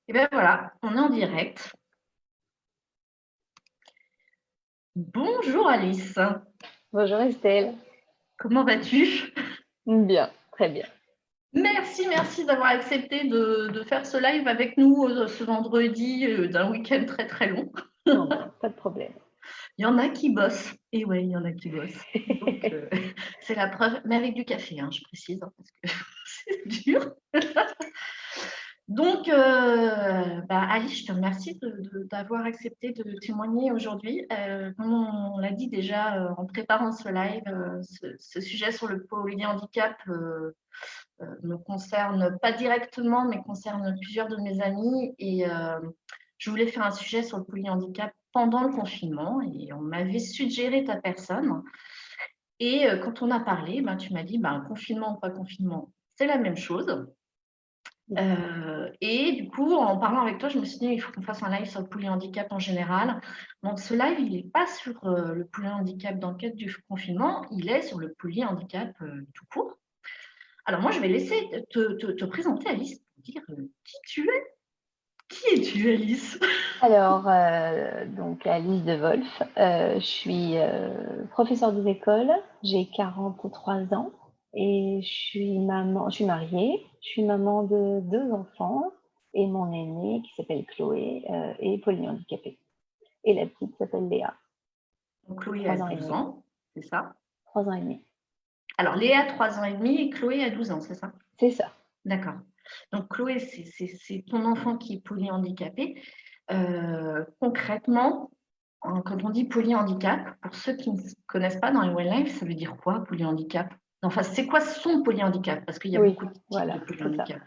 Et ben voilà, on est en direct. Bonjour Alice, Bonjour Estelle. comment vas-tu? Bien, très bien. Merci d'avoir accepté de faire ce live avec nous ce vendredi d'un week-end très très long. Non, non, pas de problème. Il y en a qui bossent, et ouais, il y en a qui bossent. Donc c'est la preuve, mais avec du café, hein, je précise, hein, parce que c'est dur. Donc, Alice, je te remercie d'avoir accepté de témoigner aujourd'hui. Comme on l'a dit déjà en préparant ce live, ce sujet sur le polyhandicap me concerne pas directement, mais concerne plusieurs de mes amis. Et je voulais faire un sujet sur le polyhandicap pendant le confinement. Et on m'avait suggéré ta personne. Et quand on a parlé, tu m'as dit, confinement ou pas confinement, c'est la même chose. Et du coup, en parlant avec toi, je me suis dit, il faut qu'on fasse un live sur le polyhandicap en général. Donc, ce live, il n'est pas sur le polyhandicap dans le cadre du confinement, il est sur le polyhandicap tout court. Alors, moi, je vais laisser te présenter, Alice, pour dire qui tu es. Qui es-tu, Alice? Alors, donc Alice de Wolf, je suis professeure des écoles, j'ai 43 ans et je suis mariée, je suis maman de 2 enfants et mon aînée qui s'appelle Chloé est polyhandicapée. Et la petite s'appelle Léa, Donc, Chloé a 3 ans et 12 demi. ans, c'est ça? 3 ans et demi, Alors, Léa, 3 ans et demi, et Chloé a 12 ans, c'est ça? c'est ça. D'accord. Donc, Chloé, c'est ton enfant qui est polyhandicapé. Concrètement, quand on dit polyhandicap, pour ceux qui ne connaissent pas dans les Life, ça veut dire quoi, polyhandicap? Enfin, c'est quoi son polyhandicap? Parce qu'il y a Oui, beaucoup de types de voilà, c'est ça. polyhandicap.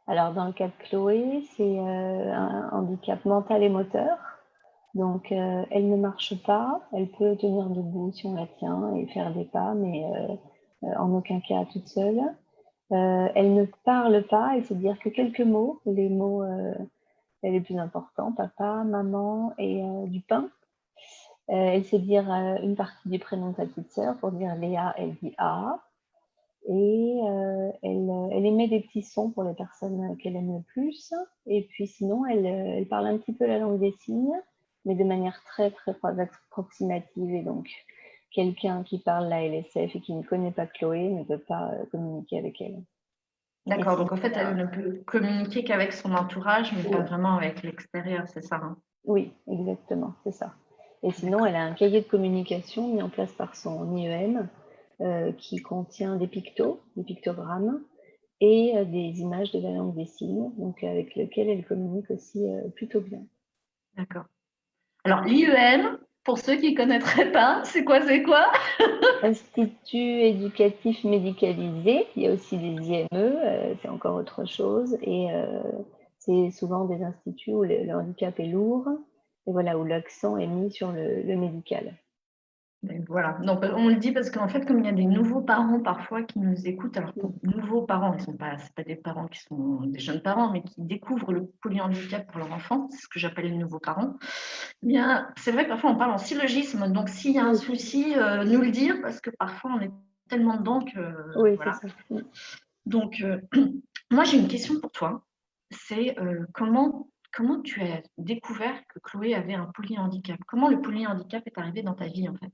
Alors, dans le cas de Chloé, c'est un handicap mental et moteur. Donc, elle ne marche pas, elle peut tenir debout si on la tient et faire des pas, mais en aucun cas toute seule. Elle ne parle pas, elle sait dire que quelques mots, les mots les plus importants, papa, maman et du pain. Elle sait dire une partie du prénom de sa petite sœur, pour dire Léa, elle dit A. Et elle émet des petits sons pour les personnes qu'elle aime le plus. Et puis sinon, elle parle un petit peu la langue des signes, mais de manière très, très approximative. Et donc, quelqu'un qui parle la LSF et qui ne connaît pas Chloé ne peut pas communiquer avec elle. Et D'accord, sinon, donc en fait, elle ne peut communiquer qu'avec son entourage, mais pas vraiment avec l'extérieur, c'est ça, hein? oui, exactement, c'est ça. Et sinon, D'accord. elle a un cahier de communication mis en place par son IEM qui contient des pictos, des pictogrammes, et des images de la langue des signes, donc avec lequel elle communique aussi plutôt bien. D'accord. Alors, l'IEM, pour ceux qui ne connaîtraient pas, c'est quoi? Institut éducatif médicalisé, il y a aussi des IME, c'est encore autre chose, et c'est souvent des instituts où le handicap est lourd, et voilà, où l'accent est mis sur le médical. Voilà, donc on le dit parce qu'en fait, comme il y a des nouveaux parents parfois qui nous écoutent, alors pour nouveaux parents, ils sont pas, c'est pas des parents qui sont des jeunes parents, mais qui découvrent le polyhandicap pour leur enfant, c'est ce que j'appelle les nouveaux parents. Eh bien, c'est vrai que parfois on parle en syllogisme, donc s'il y a un Oui, souci, nous le dire, parce que parfois on est tellement dedans que oui, c'est voilà. ça. Donc, moi j'ai une question pour toi, c'est comment tu as découvert que Chloé avait un polyhandicap? Comment le polyhandicap est arrivé dans ta vie en fait?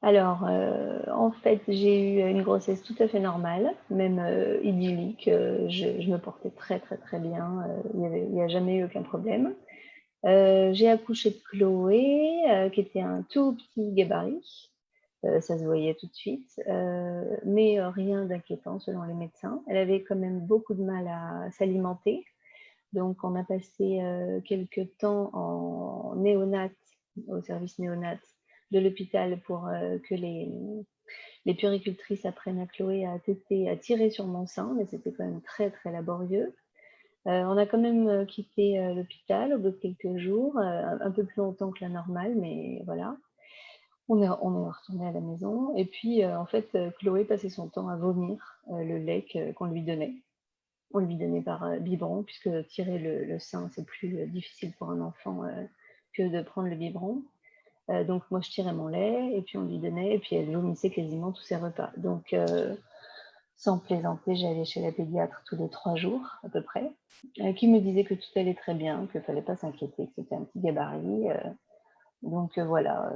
Alors, en fait, j'ai eu une grossesse tout à fait normale, même idyllique. Je me portais très, très, très bien. Il n'y a jamais eu aucun problème. J'ai accouché de Chloé, qui était un tout petit gabarit. Ça se voyait tout de suite, mais rien d'inquiétant selon les médecins. Elle avait quand même beaucoup de mal à s'alimenter. Donc, on a passé quelques temps en néonat, au service néonat de l'hôpital pour que les puéricultrices apprennent à Chloé à téter, à tirer sur mon sein, mais c'était quand même très, très laborieux. On a quand même quitté l'hôpital au bout de quelques jours, un peu plus longtemps que la normale, mais voilà. On est retourné à la maison et puis en fait, Chloé passait son temps à vomir le lait qu'on lui donnait. On lui donnait par biberon, puisque tirer le sein, c'est plus difficile pour un enfant que de prendre le biberon. Donc moi, je tirais mon lait et puis on lui donnait et puis elle vomissait quasiment tous ses repas. Donc Sans plaisanter, j'allais chez la pédiatre tous les 3 jours à peu près, qui me disait que tout allait très bien, qu'il ne fallait pas s'inquiéter, que c'était un petit gabarit. Donc voilà,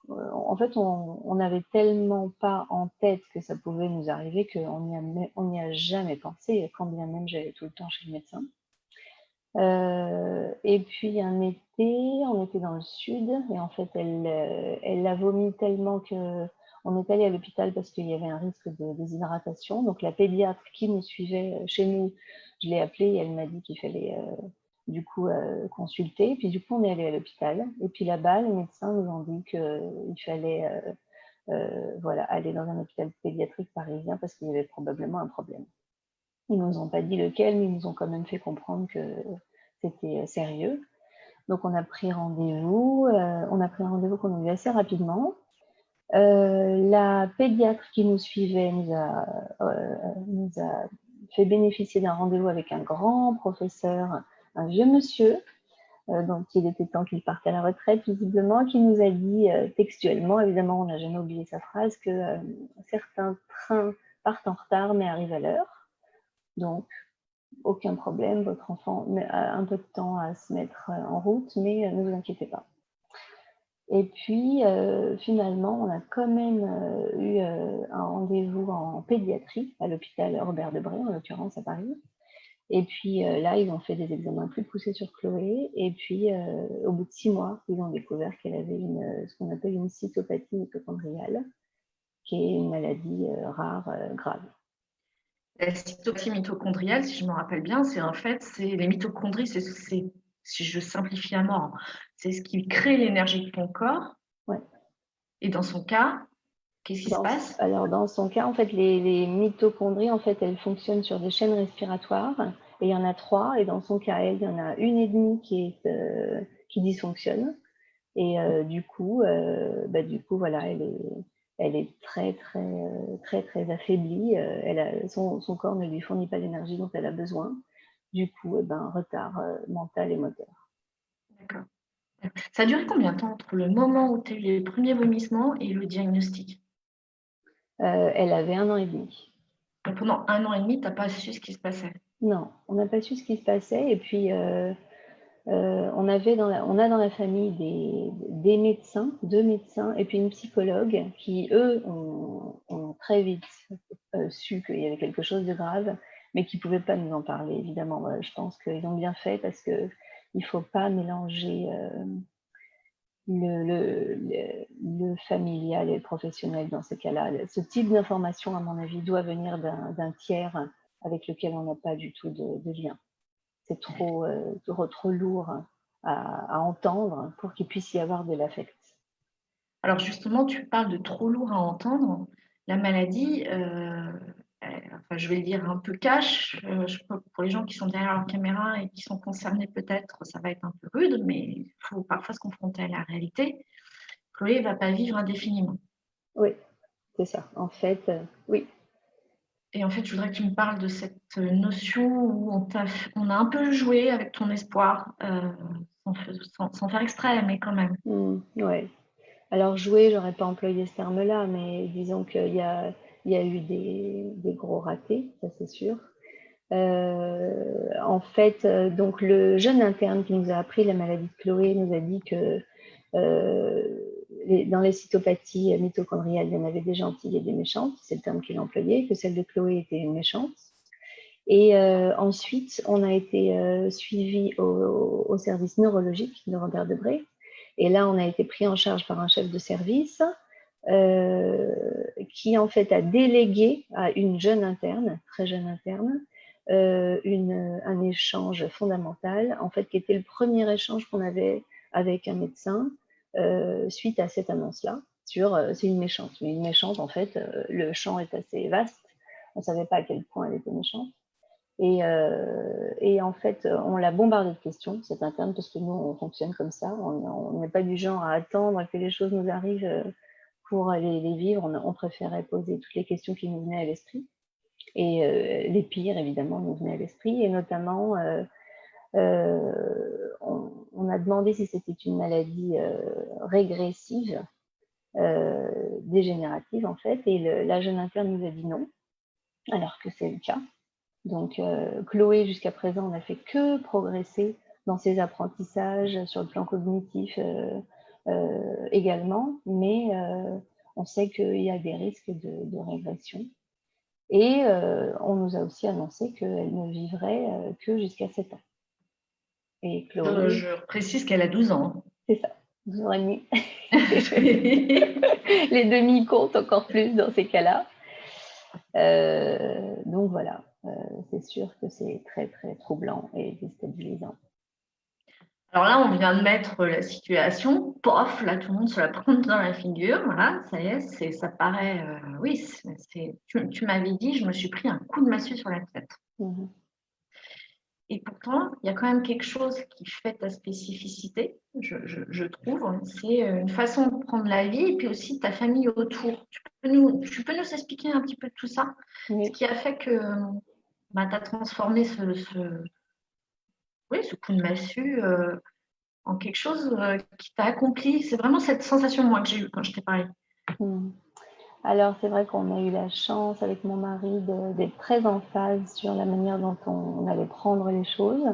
en fait, on n'avait tellement pas en tête que ça pouvait nous arriver qu'on n'y a jamais pensé, quand bien même j'allais tout le temps chez le médecin. Et puis un été, on était dans le sud et en fait, elle a vomi tellement qu'on est allé à l'hôpital parce qu'il y avait un risque de déshydratation. Donc la pédiatre qui nous suivait chez nous, je l'ai appelée et elle m'a dit qu'il fallait du coup consulter. Puis du coup, on est allé à l'hôpital. Et puis là-bas, les médecins nous ont dit qu'il fallait voilà, aller dans un hôpital pédiatrique parisien parce qu'il y avait probablement un problème. Ils nous ont pas dit lequel, mais ils nous ont quand même fait comprendre que c'était sérieux. Donc on a pris rendez-vous. On a pris un rendez-vous qu'on a eu assez rapidement. La pédiatre qui nous suivait nous a fait bénéficier d'un rendez-vous avec un grand professeur, un vieux monsieur, donc il était temps qu'il parte à la retraite visiblement, qui nous a dit textuellement, évidemment on n'a jamais oublié sa phrase, que certains trains partent en retard mais arrivent à l'heure. Donc aucun problème, votre enfant a un peu de temps à se mettre en route, mais ne vous inquiétez pas. Et puis, finalement, on a quand même eu un rendez-vous en pédiatrie à l'hôpital Robert Debré, en l'occurrence à Paris. Et puis là, ils ont fait des examens plus poussés sur Chloé. Et puis, au bout de 6 mois, ils ont découvert qu'elle avait ce qu'on appelle une cytopathie mitochondriale, qui est une maladie rare, grave. La cytopathie mitochondriale, si je me rappelle bien, c'est les mitochondries, si je simplifie à mort, c'est ce qui crée l'énergie de ton corps. Ouais. Et dans son cas, qu'est-ce qui se passe? Alors, dans son cas, en fait, les mitochondries, en fait, elles fonctionnent sur des chaînes respiratoires. Et il y en a 3. Et dans son cas, il y en a une et demie qui dysfonctionne. Et du coup, voilà, elle est très, très, très, très affaiblie. Son corps ne lui fournit pas l'énergie dont elle a besoin. Du coup, retard mental et moteur. D'accord. Ça a duré combien de temps entre le moment où tu as eu les premiers vomissements et le diagnostic? Elle avait 1 an et demi. Donc pendant 1 an et demi, tu n'as pas su ce qui se passait? Non, on n'a pas su ce qui se passait. Et puis, on a dans la famille des médecins, 2 médecins et puis une psychologue qui, eux, ont très vite su qu'il y avait quelque chose de grave, mais qui ne pouvaient pas nous en parler, évidemment. Je pense qu'ils ont bien fait parce qu'il ne faut pas mélanger le familial et le professionnel dans ces cas-là. Ce type d'information, à mon avis, doit venir d'un tiers avec lequel on n'a pas du tout de lien. C'est trop lourd à entendre pour qu'il puisse y avoir de l'affect. Alors justement, tu parles de trop lourd à entendre. La maladie, enfin, je vais le dire un peu cash, je crois que pour les gens qui sont derrière leur caméra et qui sont concernés peut-être, ça va être un peu rude, mais il faut parfois se confronter à la réalité. Chloé ne va pas vivre indéfiniment. Oui, c'est ça. En fait, oui. Et en fait, je voudrais que tu me parles de cette notion où on a un peu joué avec ton espoir, sans faire exprès, mais quand même. Ouais. Alors jouer, j'aurais pas employé ce terme-là, mais disons qu'il y a eu des gros ratés, ça c'est sûr. En fait, donc le jeune interne qui nous a appris la maladie de Chloé nous a dit que dans les cytopathies mitochondriales, il y en avait des gentilles et des méchantes, c'est le terme qu'il a employé, que celle de Chloé était une méchante. Et ensuite, on a été suivi au service neurologique de Robert Debré. Et là, on a été pris en charge par un chef de service qui, en fait, a délégué à une jeune interne, très jeune interne, un échange fondamental, en fait, qui était le premier échange qu'on avait avec un médecin suite à cette annonce-là sur c'est une méchante. Mais une méchante, en fait, le champ est assez vaste. On ne savait pas à quel point elle était méchante. Et en fait, on l'a bombardé de questions, cette interne, parce que nous, on fonctionne comme ça. On n'est pas du genre à attendre que les choses nous arrivent pour les vivre. On préférait poser toutes les questions qui nous venaient à l'esprit. Et les pires, évidemment, nous venaient à l'esprit. Et notamment, on a demandé si c'était une maladie régressive, dégénérative, en fait. Et la jeune interne nous a dit non. alors que c'est le cas. Donc, Chloé, jusqu'à présent, n'a fait que progresser dans ses apprentissages sur le plan cognitif également, mais on sait qu'il y a des risques de régression. Et on nous a aussi annoncé qu'elle ne vivrait que jusqu'à 7 ans. Et Chloé, Je précise qu'elle a 12 ans. c'est ça, 12 ans et demi. Les demi comptent encore plus dans ces cas-là. Donc voilà, c'est sûr que c'est très très troublant et déstabilisant. Alors là, on vient de mettre la situation, pof, là, tout le monde se la prend dans la figure. Voilà, ça y est, ça paraît. Oui, tu m'avais dit, je me suis pris un coup de massue sur la tête. Mmh. Et pourtant, il y a quand même quelque chose qui fait ta spécificité, je trouve. C'est une façon de prendre la vie et puis aussi ta famille autour. Tu peux nous expliquer un petit peu tout ça? Ce Oui. qui a fait que bah, tu as transformé oui, ce coup de massue en quelque chose qui t'a accompli. C'est vraiment cette sensation, moi, que j'ai eue quand je t'ai parlé. Mmh. Alors c'est vrai qu'on a eu la chance avec mon mari d'être très en phase sur la manière dont on allait prendre les choses.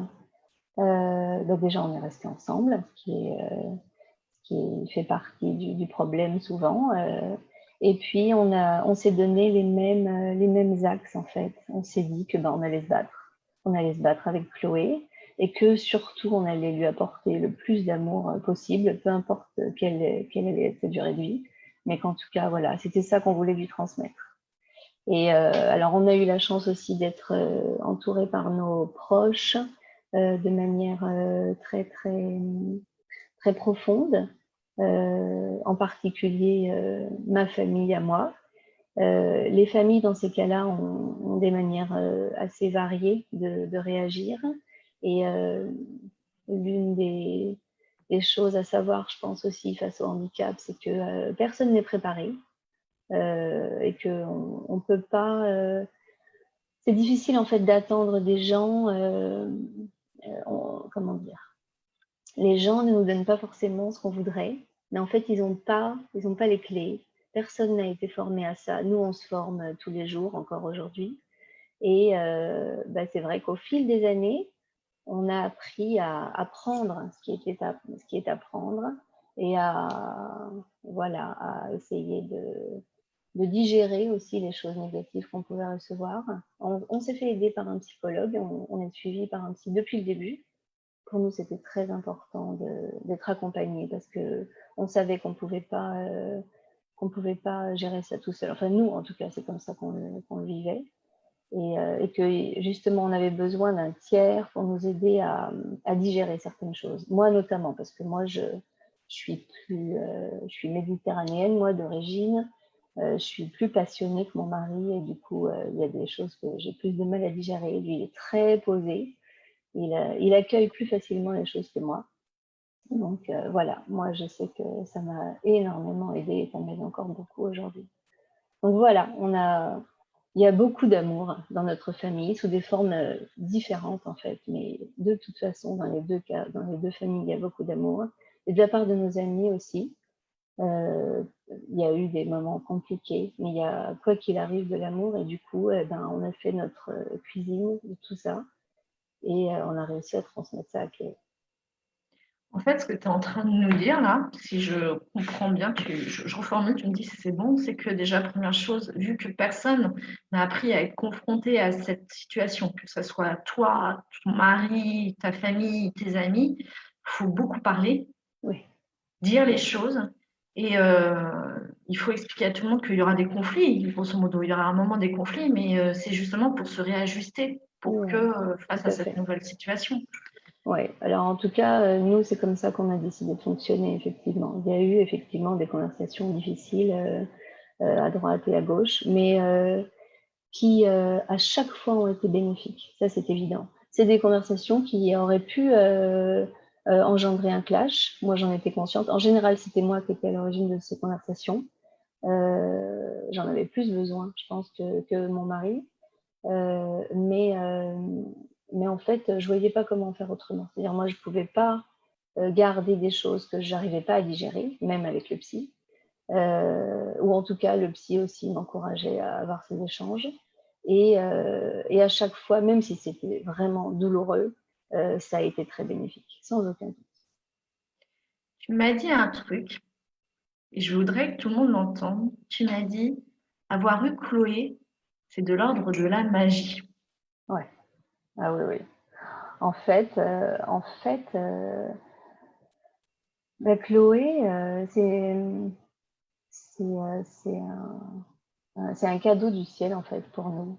Bah, déjà on est restés ensemble, ce qui fait partie du problème souvent, et puis on s'est donné les mêmes axes en fait. On s'est dit que, on allait se battre. On allait se battre avec Chloé et que surtout on allait lui apporter le plus d'amour possible, peu importe quelle allait être sa durée de vie, mais qu'en tout cas voilà, c'était ça qu'on voulait lui transmettre. Et alors on a eu la chance aussi d'être entouré par nos proches de manière très très très profonde, en particulier ma famille à moi. Les familles dans ces cas-là ont des manières assez variées de réagir. Et l'une des choses à savoir, je pense aussi face au handicap, c'est que personne n'est préparé et qu'on on peut pas. C'est difficile en fait d'attendre des gens. Comment dire? Les gens ne nous donnent pas forcément ce qu'on voudrait, mais en fait, ils n'ont pas les clés. Personne n'a été formé à ça. Nous, on se forme tous les jours, encore aujourd'hui. Et c'est vrai qu'au fil des années, on a appris à apprendre ce qui est à prendre et voilà, à essayer de digérer aussi les choses négatives qu'on pouvait recevoir. On s'est fait aider par un psychologue, on est suivi par un psy depuis le début. Pour nous, c'était très important d'être accompagnés parce qu'on savait qu'on pouvait pas gérer ça tout seul. Enfin, nous, en tout cas, c'est comme ça qu'on le vivait. Et que justement, on avait besoin d'un tiers pour nous aider à digérer certaines choses. Moi, notamment, parce que moi, je suis méditerranéenne, moi, d'origine. Je suis plus passionnée que mon mari et du coup, il y a des choses que j'ai plus de mal à digérer. Lui, il est très posé. Il accueille plus facilement les choses que moi. Donc voilà, moi je sais que ça m'a énormément aidé et ça m'aide encore beaucoup aujourd'hui. Donc voilà, il y a beaucoup d'amour dans notre famille sous des formes différentes en fait, mais de toute façon dans les deux cas, dans les deux familles, il y a beaucoup d'amour. Et de la part de nos amis aussi, il y a eu des moments compliqués, mais il y a quoi qu'il arrive de l'amour et du coup, on a fait notre cuisine de tout ça et on a réussi à transmettre ça à Chloé. En fait, ce que tu es en train de nous dire là, si je comprends bien, je reformule, tu me dis si c'est bon, c'est que déjà, première chose, vu que personne n'a appris à être confronté à cette situation, que ce soit toi, ton mari, ta famille, tes amis, il faut beaucoup parler, Oui, dire les choses et il faut expliquer à tout le monde qu'il y aura des conflits, grosso modo, il y aura un moment des conflits, mais c'est justement pour se réajuster, pour que ouais, face tout à à cette fait. nouvelle situation. Ouais, alors en tout cas, nous, c'est comme ça qu'on a décidé de fonctionner, effectivement. Il y a eu effectivement des conversations difficiles à droite et à gauche, mais qui à chaque fois ont été bénéfiques. Ça, c'est évident. C'est des conversations qui auraient pu engendrer un clash. Moi, j'en étais consciente. En général, c'était moi qui étais à l'origine de ces conversations. J'en avais plus besoin, je pense, que mon mari. Euh, mais, euh, mais en fait, je voyais pas comment faire autrement. C'est-à-dire, moi, je pouvais pas garder des choses que j'arrivais pas à digérer, même avec le psy. Ou en tout cas, le psy aussi m'encourageait à avoir ces échanges. Et à chaque fois, même si c'était vraiment douloureux, ça a été très bénéfique, sans aucun doute. Tu m'as dit un truc, et je voudrais que tout le monde l'entende. Tu m'as dit, avoir eu Chloé, c'est de l'ordre de la magie. Ouais. Ah oui, oui. En fait, bah, Chloé, c'est un cadeau du ciel en fait pour nous.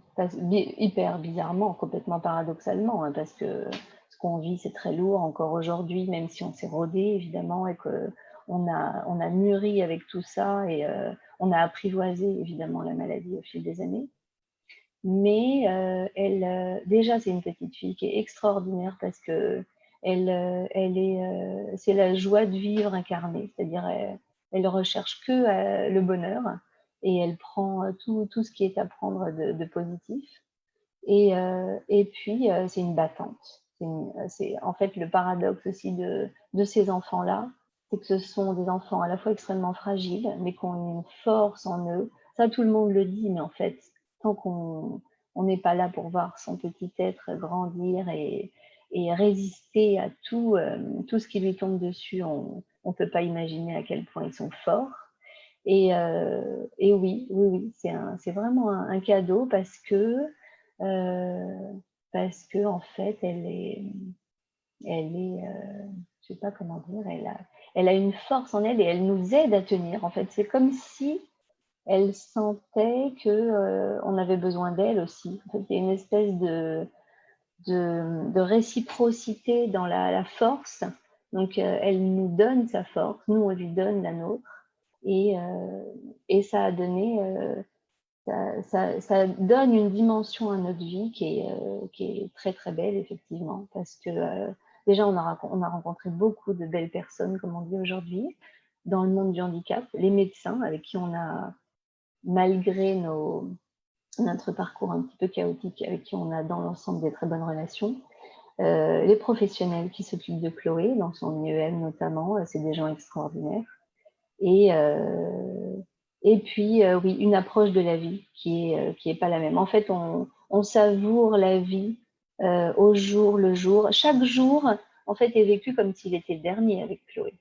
Hyper bizarrement, complètement paradoxalement, hein, parce que ce qu'on vit c'est très lourd encore aujourd'hui, même si on s'est rodé évidemment et que on a mûri avec tout ça et on a apprivoisé évidemment la maladie au fil des années. Mais déjà c'est une petite fille qui est extraordinaire parce que c'est la joie de vivre incarnée, c'est-à-dire elle recherche que le bonheur et elle prend tout ce qui est à prendre de positif. Et puis c'est une battante. C'est en fait le paradoxe aussi de ces enfants-là, c'est que ce sont des enfants à la fois extrêmement fragiles, mais qui ont une force en eux. Ça, tout le monde le dit, mais en fait, tant qu'on n'est pas là pour voir son petit être grandir et résister à tout ce qui lui tombe dessus, on ne peut pas imaginer à quel point ils sont forts. Et oui, oui, oui, c'est vraiment un cadeau parce que en fait, je sais pas comment dire, elle a une force en elle et elle nous aide à tenir. En fait, c'est comme si elle sentait que on avait besoin d'elle aussi. En fait, il y a une espèce de réciprocité dans la force. Donc, elle nous donne sa force, nous on lui donne la nôtre. Et ça a donné, ça donne une dimension à notre vie qui est très très belle effectivement, parce que déjà on a rencontré beaucoup de belles personnes, comme on dit aujourd'hui, dans le monde du handicap, les médecins avec qui on a, malgré notre parcours un petit peu chaotique, avec qui on a dans l'ensemble des très bonnes relations, les professionnels qui s'occupent de Chloé, dans son IEM notamment, c'est des gens extraordinaires. Et puis, oui, une approche de la vie qui est pas la même. En fait, on savoure la vie au jour le jour. Chaque jour, en fait, est vécu comme s'il était le dernier avec Chloé.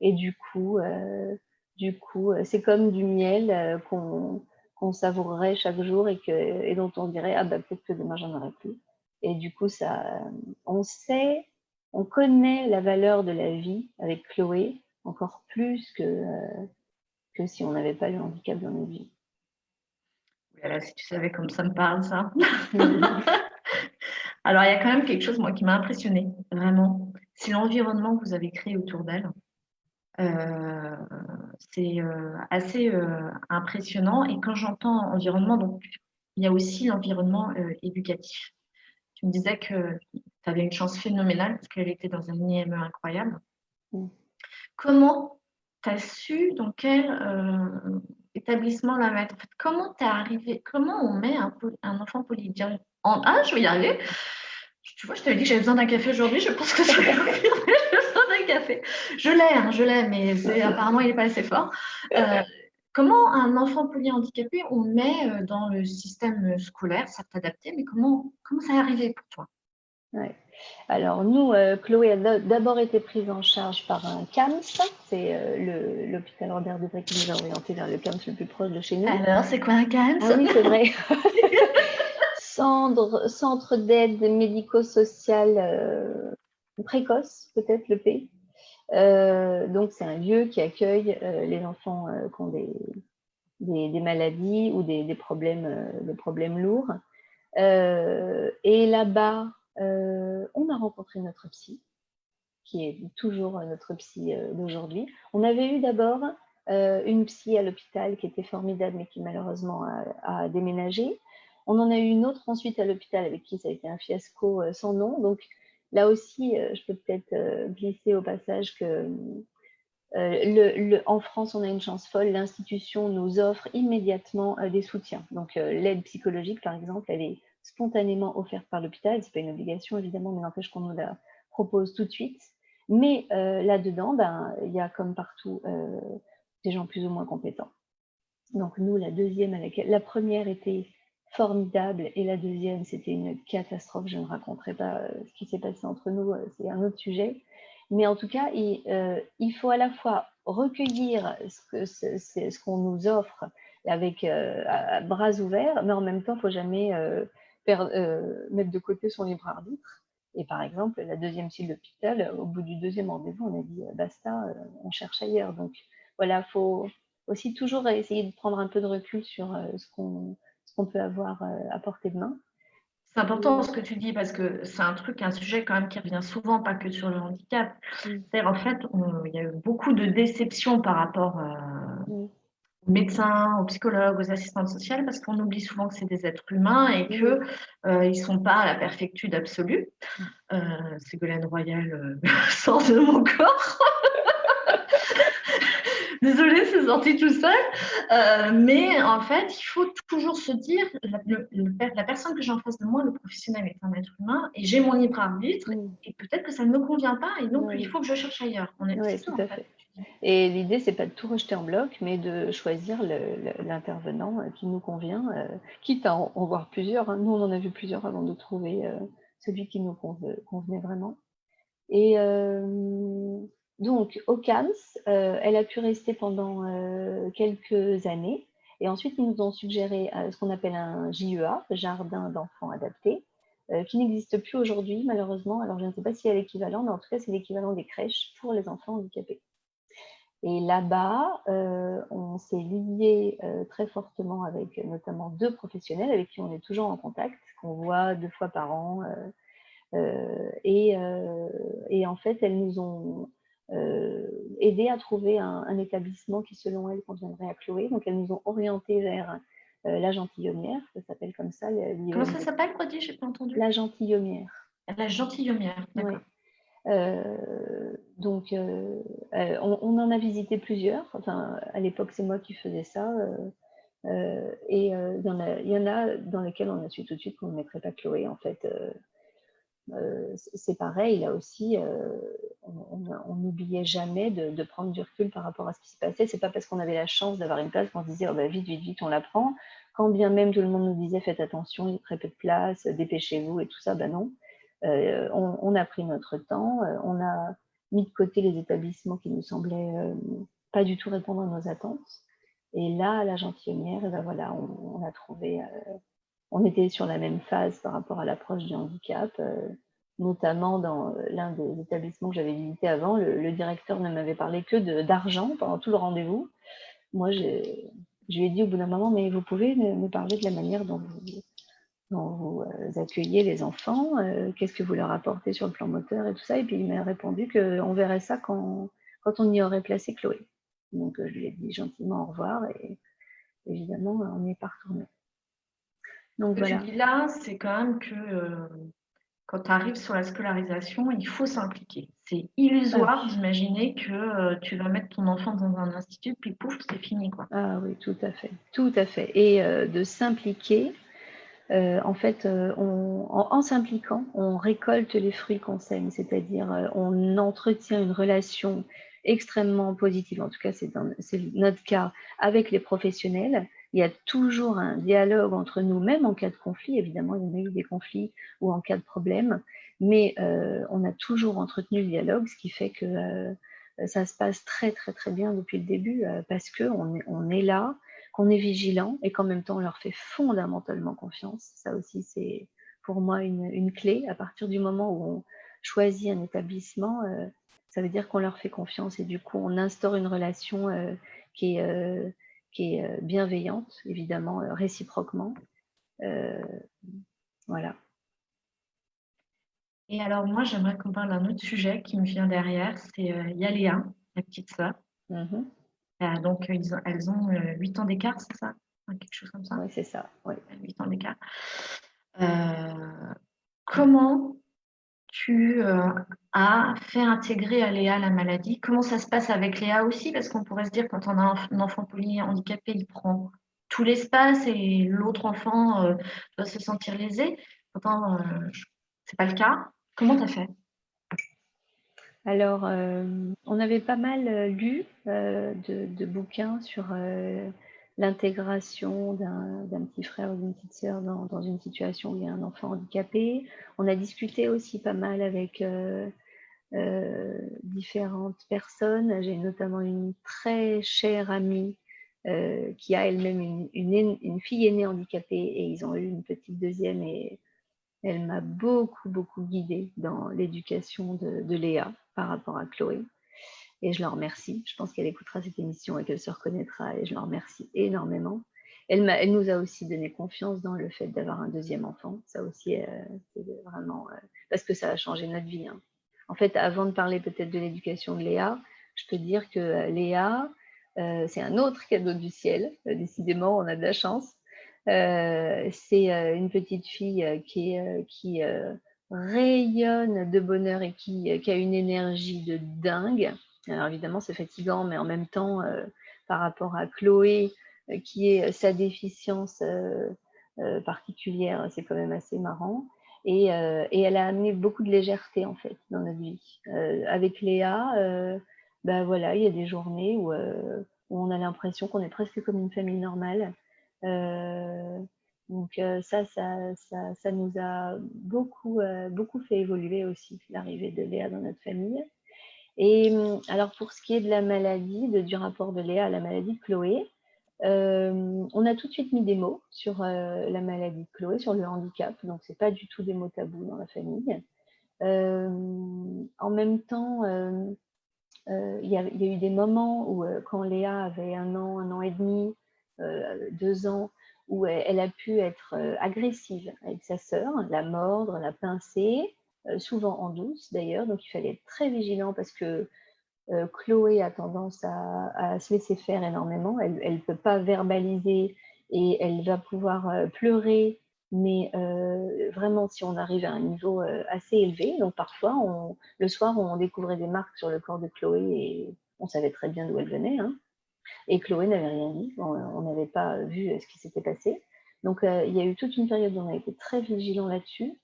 Et du coup, c'est comme du miel qu'on savourerait chaque jour et dont on dirait ah bah peut-être que demain j'en aurai plus. Et du coup, on sait, on connaît la valeur de la vie avec Chloé encore plus que si on n'avait pas le handicap dans notre vie. Voilà, si tu savais comme ça me parle, ça. Alors, il y a quand même quelque chose, moi, qui m'a impressionnée, vraiment. C'est l'environnement que vous avez créé autour d'elle. C'est assez impressionnant. Et quand j'entends environnement, donc, il y a aussi l'environnement éducatif. Tu me disais que tu avais une chance phénoménale parce qu'elle était dans un IME incroyable. Mm. Comment tu as su dans quel établissement la mettre? En fait, comment tu es arrivé? Comment on met un enfant polyvalent en... Ah, je vais y arriver. Tu vois, je t'avais dit que j'avais besoin d'un café aujourd'hui. Je pense que ça va confirmer. J'ai besoin d'un café. Je l'ai, mais apparemment, il n'est pas assez fort. Comment un enfant polyhandicapé on met dans le système scolaire? Ça t'adapter, mais comment ça est arrivé pour toi? Ouais. Alors nous, Chloé a d'abord été prise en charge par un CAMS, c'est l'hôpital Robert Debré qui nous a orienté vers le CAMS le plus proche de chez nous. Alors, c'est quoi un CAMS? Ah oui, c'est vrai. Centre d'aide médico-sociale précoce, peut-être le P. Donc c'est un lieu qui accueille les enfants qui ont des maladies ou des problèmes lourds. Et là-bas, on a rencontré notre psy, qui est toujours notre psy d'aujourd'hui. On avait eu d'abord une psy à l'hôpital qui était formidable, mais qui malheureusement a déménagé. On en a eu une autre ensuite à l'hôpital avec qui ça a été un fiasco sans nom. Donc là aussi, je peux peut-être glisser au passage que en France, on a une chance folle. L'institution nous offre immédiatement des soutiens. Donc l'aide psychologique, par exemple, elle est spontanément offerte par l'hôpital. C'est pas une obligation évidemment, mais n'empêche qu'on nous la propose tout de suite. Mais là-dedans, il y a comme partout des gens plus ou moins compétents. Donc nous, la première était formidable et la deuxième, c'était une catastrophe. Je ne raconterai pas ce qui s'est passé entre nous, c'est un autre sujet. Mais en tout cas, il faut à la fois recueillir ce qu'on nous offre avec à bras ouverts, mais en même temps, il ne faut jamais mettre de côté son libre arbitre. Et par exemple, la deuxième file d'hôpital, au bout du deuxième rendez-vous, on a dit basta, on cherche ailleurs. Donc voilà, il faut aussi toujours essayer de prendre un peu de recul sur ce qu'on peut avoir à portée de main. C'est important ce que tu dis parce que c'est un sujet quand même qui revient souvent, pas que sur le handicap. C'est-à-dire, en fait, il y a eu beaucoup de déceptions par rapport aux médecins, aux psychologues, aux assistantes sociales, parce qu'on oublie souvent que c'est des êtres humains et qu'ils ne sont pas à la perfectude absolue. Ségolène Royal sort de mon corps. Désolée, c'est sorti tout seul. Mais en fait, il faut toujours se dire, la personne que j'ai en face de moi, le professionnel est un être humain et j'ai mon libre arbitre et peut-être que ça ne me convient pas et donc il faut que je cherche ailleurs. Oui, tout à fait. Et l'idée, c'est pas de tout rejeter en bloc, mais de choisir l'intervenant qui nous convient, quitte à en voir plusieurs. Hein. Nous, on en a vu plusieurs avant de trouver celui qui nous convenait vraiment. Et donc, au CAMS, elle a pu rester pendant quelques années. Et ensuite, ils nous ont suggéré ce qu'on appelle un JEA, Jardin d'enfants adaptés, qui n'existe plus aujourd'hui, malheureusement. Alors, je ne sais pas s'il y a l'équivalent, mais en tout cas, c'est l'équivalent des crèches pour les enfants handicapés. Et là-bas, on s'est lié très fortement avec notamment 2 professionnels avec qui on est toujours en contact, qu'on voit 2 fois par an. Et en fait, elles nous ont aidé à trouver un établissement qui, selon elles, conviendrait à Chloé. Donc, elles nous ont orientés vers la Gentilhommière, ça s'appelle comme ça. Comment ça s'appelle, redis, j'ai pas entendu. La Gentilhommière. La Gentilhommière, d'accord. Donc, on en a visité plusieurs. Enfin, à l'époque, c'est moi qui faisais ça. Et il y en a dans lesquels on a su tout de suite qu'on ne mettrait pas Chloé, en fait. C'est pareil, là aussi, on n'oubliait jamais de prendre du recul par rapport à ce qui se passait. C'est pas parce qu'on avait la chance d'avoir une place qu'on se disait oh bah, vite, vite, vite, on la prend. Quand bien même tout le monde nous disait faites attention, il y a très peu de place, dépêchez-vous et tout ça, ben non. On a pris notre temps, on a mis de côté les établissements qui nous semblaient pas du tout répondre à nos attentes. Et là, à la Gentilhommière, et ben voilà, on a trouvé. On était sur la même phase par rapport à l'approche du handicap, notamment dans l'un des établissements que j'avais visité avant. Le directeur ne m'avait parlé que d'argent pendant tout le rendez-vous. Moi, je lui ai dit au bout d'un moment, mais vous pouvez me parler de la manière dont vous accueillez les enfants, qu'est-ce que vous leur apportez sur le plan moteur et tout ça. Et puis il m'a répondu qu'on verrait ça quand on y aurait placé Chloé. Donc je lui ai dit gentiment au revoir et évidemment on n'y est pas retourné. Donc, ce que tu dis là, c'est quand même que quand tu arrives sur la scolarisation, il faut s'impliquer. C'est illusoire d'imaginer que tu vas mettre ton enfant dans un institut, puis pouf, c'est fini, quoi. Ah oui, tout à fait, tout à fait. Et de s'impliquer, en fait, en s'impliquant, on récolte les fruits qu'on sème, c'est-à-dire on entretient une relation extrêmement positive, en tout cas c'est notre cas, avec les professionnels. Il y a toujours un dialogue entre nous, même en cas de conflit, évidemment, il y en a eu des conflits ou en cas de problème, mais on a toujours entretenu le dialogue, ce qui fait que ça se passe très très très bien depuis le début, parce qu'on est là, qu'on est vigilant et qu'en même temps on leur fait fondamentalement confiance. Ça aussi, c'est pour moi une clé. À partir du moment où on choisit un établissement, ça veut dire qu'on leur fait confiance et du coup on instaure une relation qui est bienveillante, évidemment, réciproquement. Voilà. Et alors moi, j'aimerais qu'on parle d'un autre sujet qui me vient derrière, c'est Yaléa, la petite sœur. Donc elles ont 8 ans d'écart, c'est ça? Quelque chose comme ça? Oui, c'est ça. Oui. 8 ans d'écart. Comment tu as fait intégrer à Léa la maladie? Comment ça se passe avec Léa aussi? Parce qu'on pourrait se dire, quand on a un enfant polyhandicapé, il prend tout l'espace et l'autre enfant doit se sentir lésé. Pourtant, c'est pas le cas. Comment tu as fait? Alors, on avait pas mal lu de bouquins sur l'intégration d'un petit frère ou d'une petite sœur dans une situation où il y a un enfant handicapé. On a discuté aussi pas mal avec différentes personnes. J'ai notamment une très chère amie qui a elle-même une fille aînée handicapée et ils ont eu une petite deuxième et elle m'a beaucoup, beaucoup guidée dans l'éducation de Léa par rapport à Chloé. Et je leur remercie. Je pense qu'elle écoutera cette émission et qu'elle se reconnaîtra et je leur remercie énormément. Elle nous a aussi donné confiance dans le fait d'avoir un deuxième enfant. Ça aussi, c'est vraiment... parce que ça a changé notre vie. Hein. En fait, avant de parler peut-être de l'éducation de Léa, je peux dire que Léa, c'est un autre cadeau du ciel. Décidément, on a de la chance. C'est une petite fille qui rayonne de bonheur et qui a une énergie de dingue. Alors évidemment, c'est fatigant, mais en même temps, par rapport à Chloé, qui est sa déficience particulière, c'est quand même assez marrant. Et elle a amené beaucoup de légèreté, en fait, dans notre vie. Avec Léa, ben voilà, il y a des journées où on a l'impression qu'on est presque comme une famille normale. Donc ça nous a beaucoup, beaucoup fait évoluer aussi, l'arrivée de Léa dans notre famille. Et alors pour ce qui est de la maladie, du rapport de Léa à la maladie de Chloé, on a tout de suite mis des mots sur la maladie de Chloé, sur le handicap, donc c'est pas du tout des mots tabous dans la famille. En même temps, il y a eu des moments où quand Léa avait 1 an et demi, 2 ans, où elle a pu être agressive avec sa sœur, la mordre, la pincer, souvent en douce d'ailleurs, donc il fallait être très vigilant parce que Chloé a tendance à se laisser faire énormément, elle ne peut pas verbaliser et elle va pouvoir pleurer, mais vraiment si on arrive à un niveau assez élevé, donc parfois le soir on découvrait des marques sur le corps de Chloé et on savait très bien d'où elles venaient, hein. Et Chloé n'avait rien dit, on n'avait pas vu ce qui s'était passé. Donc il y a eu toute une période où on a été très vigilants là-dessus.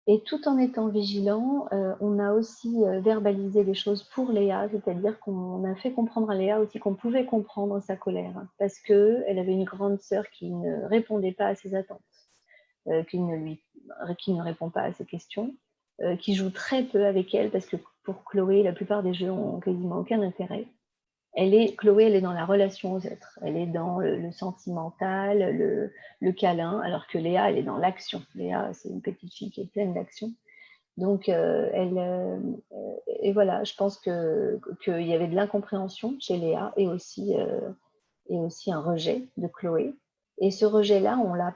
Et tout en étant vigilant, on a aussi verbalisé les choses pour Léa, c'est-à-dire qu'on a fait comprendre à Léa aussi qu'on pouvait comprendre sa colère, parce qu'elle avait une grande sœur qui ne répondait pas à ses attentes, qui ne répond pas à ses questions, qui joue très peu avec elle, parce que pour Chloé, la plupart des jeux ont quasiment aucun intérêt. Chloé, elle est dans la relation aux êtres, elle est dans le sentimental, le câlin, alors que Léa, elle est dans l'action. Léa, c'est une petite fille qui est pleine d'action. Donc, et voilà, je pense qu'il y avait de l'incompréhension chez Léa et aussi un rejet de Chloé. Et ce rejet-là, on l'a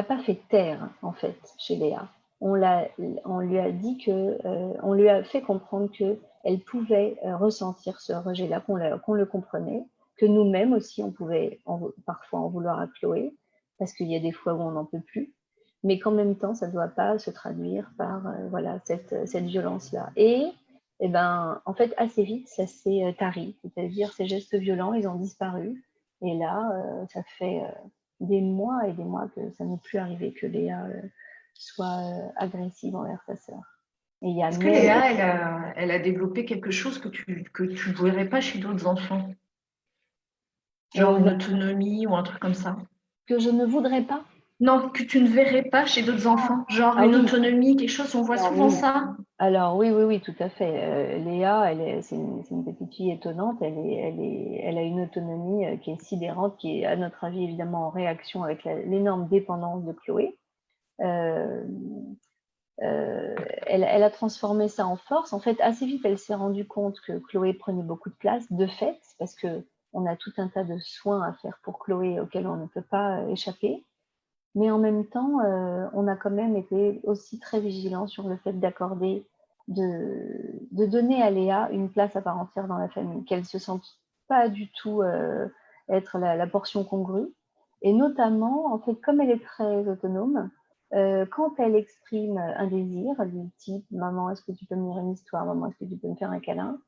pas fait taire en fait chez Léa. On lui a dit on lui a fait comprendre que elle pouvait ressentir ce rejet-là, qu'on le comprenait, que nous-mêmes aussi on pouvait parfois en vouloir à Chloé, parce qu'il y a des fois où on n'en peut plus, mais qu'en même temps ça ne doit pas se traduire par voilà cette violence-là. Et ben en fait assez vite ça s'est tari, c'est-à-dire ces gestes violents ils ont disparu. Et là ça fait des mois et des mois que ça n'est plus arrivé que Léa soit agressive envers sa sœur. Et il y a Est-ce que Léa, elle a développé quelque chose que tu ne verrais pas chez d'autres enfants? Genre une non, autonomie ou un truc comme ça? que je ne voudrais pas. Non, que tu ne verrais pas chez d'autres enfants. Genre Ah une oui, autonomie, quelque chose, on voit alors souvent oui. ça. Alors oui, tout à fait. Léa, c'est une petite fille étonnante. Elle a une autonomie qui est sidérante, qui est à notre avis évidemment en réaction avec l'énorme dépendance de Chloé. Euh, elle a transformé ça en force. En fait, assez vite, elle s'est rendue compte que Chloé prenait beaucoup de place, de fait, parce qu'on a tout un tas de soins à faire pour Chloé auxquels on ne peut pas échapper. Mais en même temps, on a quand même été aussi très vigilants sur le fait de donner à Léa une place à part entière dans la famille, qu'elle ne se sente pas du tout être la portion congrue. Et notamment, en fait, comme elle est très autonome, quand elle exprime un désir du type « Maman, est-ce que tu peux me lire une histoire? Maman, est-ce que tu peux me faire un câlin ?»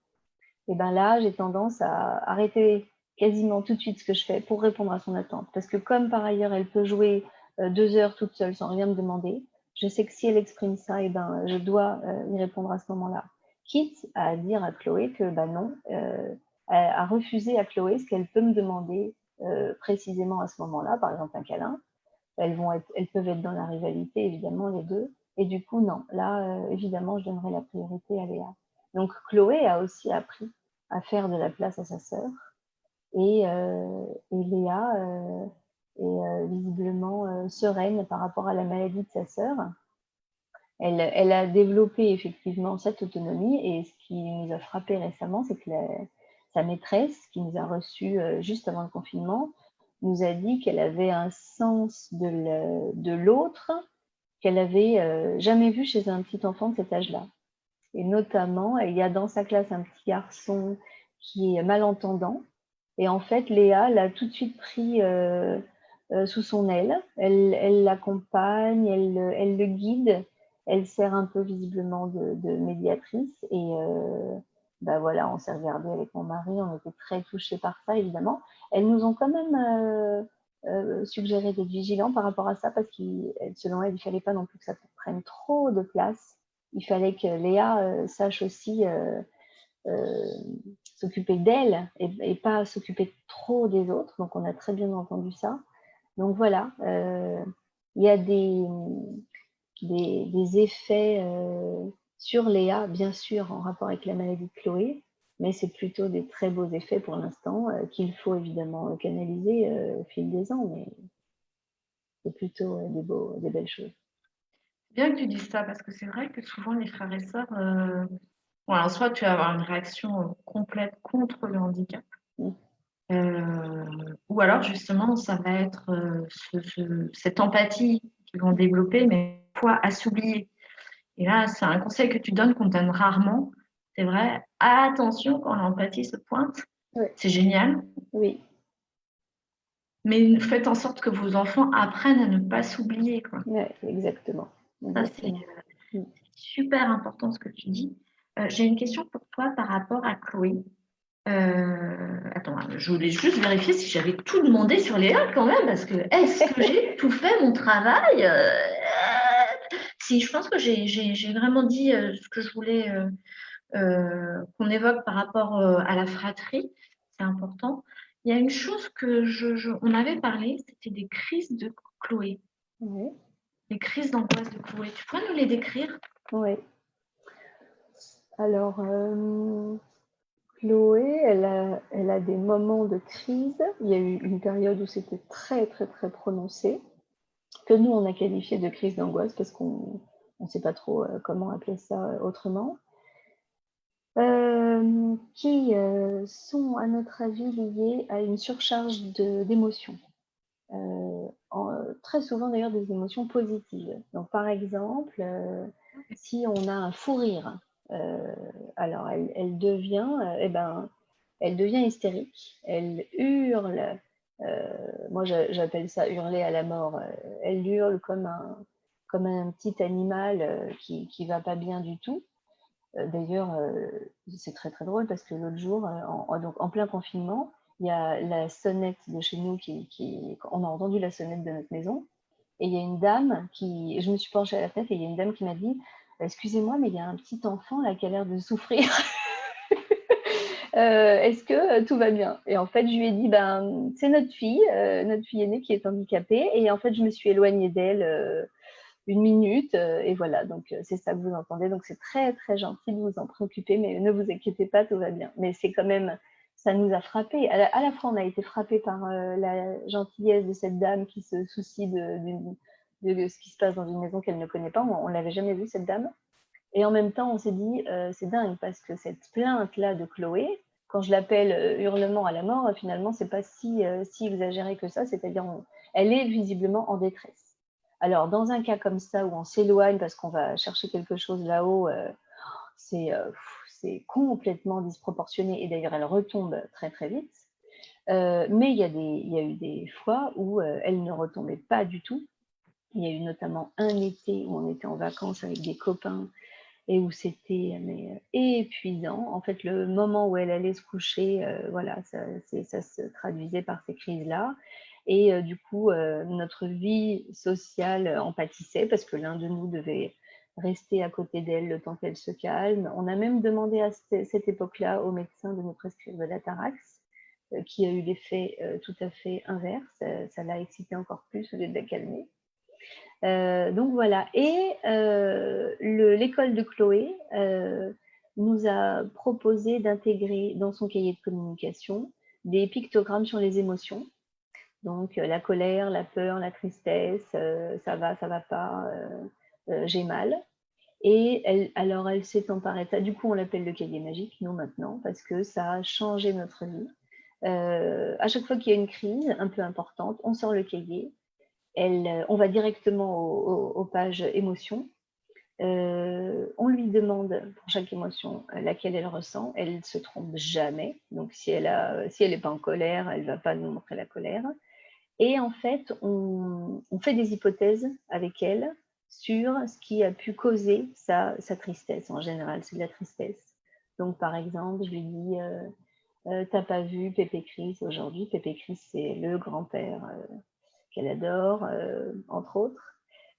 Et bien là, j'ai tendance à arrêter quasiment tout de suite ce que je fais pour répondre à son attente. Parce que comme par ailleurs, elle peut jouer 2 heures toute seule sans rien me demander, je sais que si elle exprime ça, et ben, je dois y répondre à ce moment-là. quitte à dire à Chloé que bah non, à refuser à Chloé ce qu'elle peut me demander précisément à ce moment-là, par exemple un câlin. Elles peuvent être dans la rivalité, évidemment, les deux. Et du coup, non, là, évidemment, je donnerai la priorité à Léa. Donc, Chloé a aussi appris à faire de la place à sa sœur. Et Léa est visiblement sereine par rapport à la maladie de sa sœur. Elle a développé effectivement cette autonomie, et ce qui nous a frappé récemment, c'est que sa maîtresse, qui nous a reçus juste avant le confinement, nous a dit qu'elle avait un sens de l'autre qu'elle avait jamais vu chez un petit enfant de cet âge-là. Et notamment, il y a dans sa classe un petit garçon qui est malentendant, et en fait, Léa l'a tout de suite pris sous son aile. Elle l'accompagne, elle le guide, elle sert un peu visiblement de médiatrice. Et bah voilà, on s'est regardé avec mon mari, on était très touchés par ça, évidemment. Elles nous ont quand même suggéré d'être vigilants par rapport à ça, parce que selon elles, il ne fallait pas non plus que ça prenne trop de place. Il fallait que Léa sache aussi s'occuper d'elle et pas s'occuper trop des autres. Donc, on a très bien entendu ça. Donc, voilà, il y a des effets sur Léa, bien sûr, en rapport avec la maladie de Chloé, mais c'est plutôt des très beaux effets pour l'instant qu'il faut évidemment canaliser au fil des ans, mais c'est plutôt des belles choses. Bien que tu dises ça, parce que c'est vrai que souvent les frères et sœurs, bon, alors soit tu vas avoir une réaction complète contre le handicap, ou alors justement ça va être cette empathie qu'ils vont développer, mais parfois à s'oublier. Et là, c'est un conseil que tu donnes, qu'on donne rarement. C'est vrai, attention quand l'empathie se pointe, Ouais. c'est génial, Oui, mais faites en sorte que vos enfants apprennent à ne pas s'oublier, quoi. ouais, exactement. Ça, c'est Exactement. super important ce que tu dis. J'ai une question pour toi par rapport à Chloé. Attends, je voulais juste vérifier si j'avais tout demandé sur Léa quand même, parce que est-ce que j'ai tout fait mon travail? Si, je pense que j'ai vraiment dit ce que je voulais qu'on évoque par rapport à la fratrie. C'est important. Il y a une chose que on avait parlé, c'était des crises de Chloé, Oui. des crises d'angoisse de Chloé. Tu pourrais nous les décrire? Oui. Alors, Chloé, elle a des moments de crise. Il y a eu une période où c'était très, très, très prononcé, que nous, on a qualifié de crise d'angoisse parce qu'on ne sait pas trop comment appeler ça autrement, qui sont, à notre avis, liées à une surcharge d'émotions. Très souvent, d'ailleurs, des émotions positives. Donc, par exemple, si on a un fou rire, alors elle devient, elle devient hystérique, elle hurle. Moi, j'appelle ça hurler à la mort. Elle hurle comme un petit animal qui va pas bien du tout. D'ailleurs, c'est très très drôle parce que l'autre jour, donc en plein confinement, il y a la sonnette de chez nous on a entendu la sonnette de notre maison, et il y a une dame je me suis penchée à la fenêtre et il y a une dame qui m'a dit: excusez-moi, mais il y a un petit enfant là qui a l'air de souffrir. Est-ce que tout va bien? Et en fait, je lui ai dit: ben, c'est notre fille aînée qui est handicapée, et en fait, je me suis éloignée d'elle une minute, et voilà, donc c'est ça que vous entendez. Donc c'est très très gentil de vous en préoccuper, mais ne vous inquiétez pas, tout va bien. Mais c'est quand même, ça nous a frappé. À la fois, on a été frappé par la gentillesse de cette dame qui se soucie de ce qui se passe dans une maison qu'elle ne connaît pas. On l'avait jamais vue, cette dame. Et en même temps, on s'est dit, c'est dingue, parce que cette plainte-là de Chloé, quand je l'appelle hurlement à la mort, finalement, c'est pas si exagéré que ça. C'est-à-dire, elle est visiblement en détresse. Alors, dans un cas comme ça, où on s'éloigne parce qu'on va chercher quelque chose là-haut, c'est complètement disproportionné. Et d'ailleurs, elle retombe très très vite. Mais il y a eu des fois où elle ne retombait pas du tout. Il y a eu notamment un été où on était en vacances avec des copains et où c'était épuisant. En fait, le moment où elle allait se coucher, voilà, ça se traduisait par ces crises-là. Et du coup, notre vie sociale en pâtissait parce que l'un de nous devait rester à côté d'elle le temps qu'elle se calme. On a même demandé à cette époque-là au médecin de nous prescrire de l'Atarax, qui a eu l'effet tout à fait inverse. Ça l'a excité encore plus au lieu de la calmer. Donc voilà. Et l'école de Chloé nous a proposé d'intégrer dans son cahier de communication des pictogrammes sur les émotions. Donc la colère, la peur, la tristesse, ça va pas, j'ai mal. Et elle s'est emparée de ça. Du coup, on l'appelle le cahier magique, nous, maintenant, parce que ça a changé notre vie. À chaque fois qu'il y a une crise un peu importante, on sort le cahier, on va directement aux pages émotions. On lui demande pour chaque émotion laquelle elle ressent. Elle ne se trompe jamais. Donc, si elle n'est pas en colère, elle ne va pas nous montrer la colère. Et en fait, on fait des hypothèses avec elle sur ce qui a pu causer sa tristesse. En général, c'est de la tristesse. Donc, par exemple, je lui dis t'as pas vu Pépé Chris aujourd'hui? Pépé Chris, c'est le grand-père qu'elle adore, entre autres.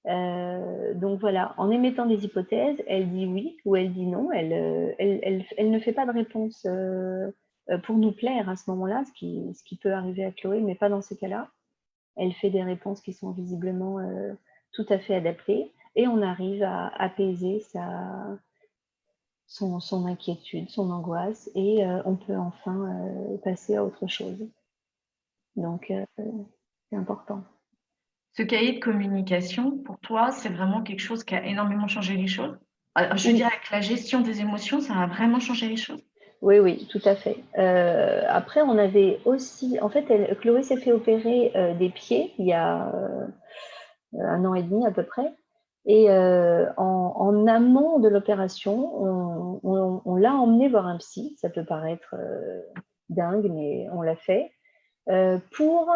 Donc voilà, en émettant des hypothèses, elle dit oui ou elle dit non. Elle ne fait pas de réponse pour nous plaire à ce moment-là, ce qui peut arriver à Chloé, mais pas dans ces cas-là. Elle fait des réponses qui sont visiblement tout à fait adaptées et on arrive à apaiser son inquiétude, son angoisse et on peut enfin passer à autre chose. Donc, c'est important. Ce cahier de communication, pour toi, c'est vraiment quelque chose qui a énormément changé les choses? Je Oui. dirais que la gestion des émotions, ça a vraiment changé les choses. Oui, oui, tout à fait. Après, on avait aussi, en fait, Chloé s'est fait opérer des pieds il y a 1 an et demi à peu près. Et en amont de l'opération, on l'a emmenée voir un psy. Ça peut paraître dingue, mais on l'a fait. Pour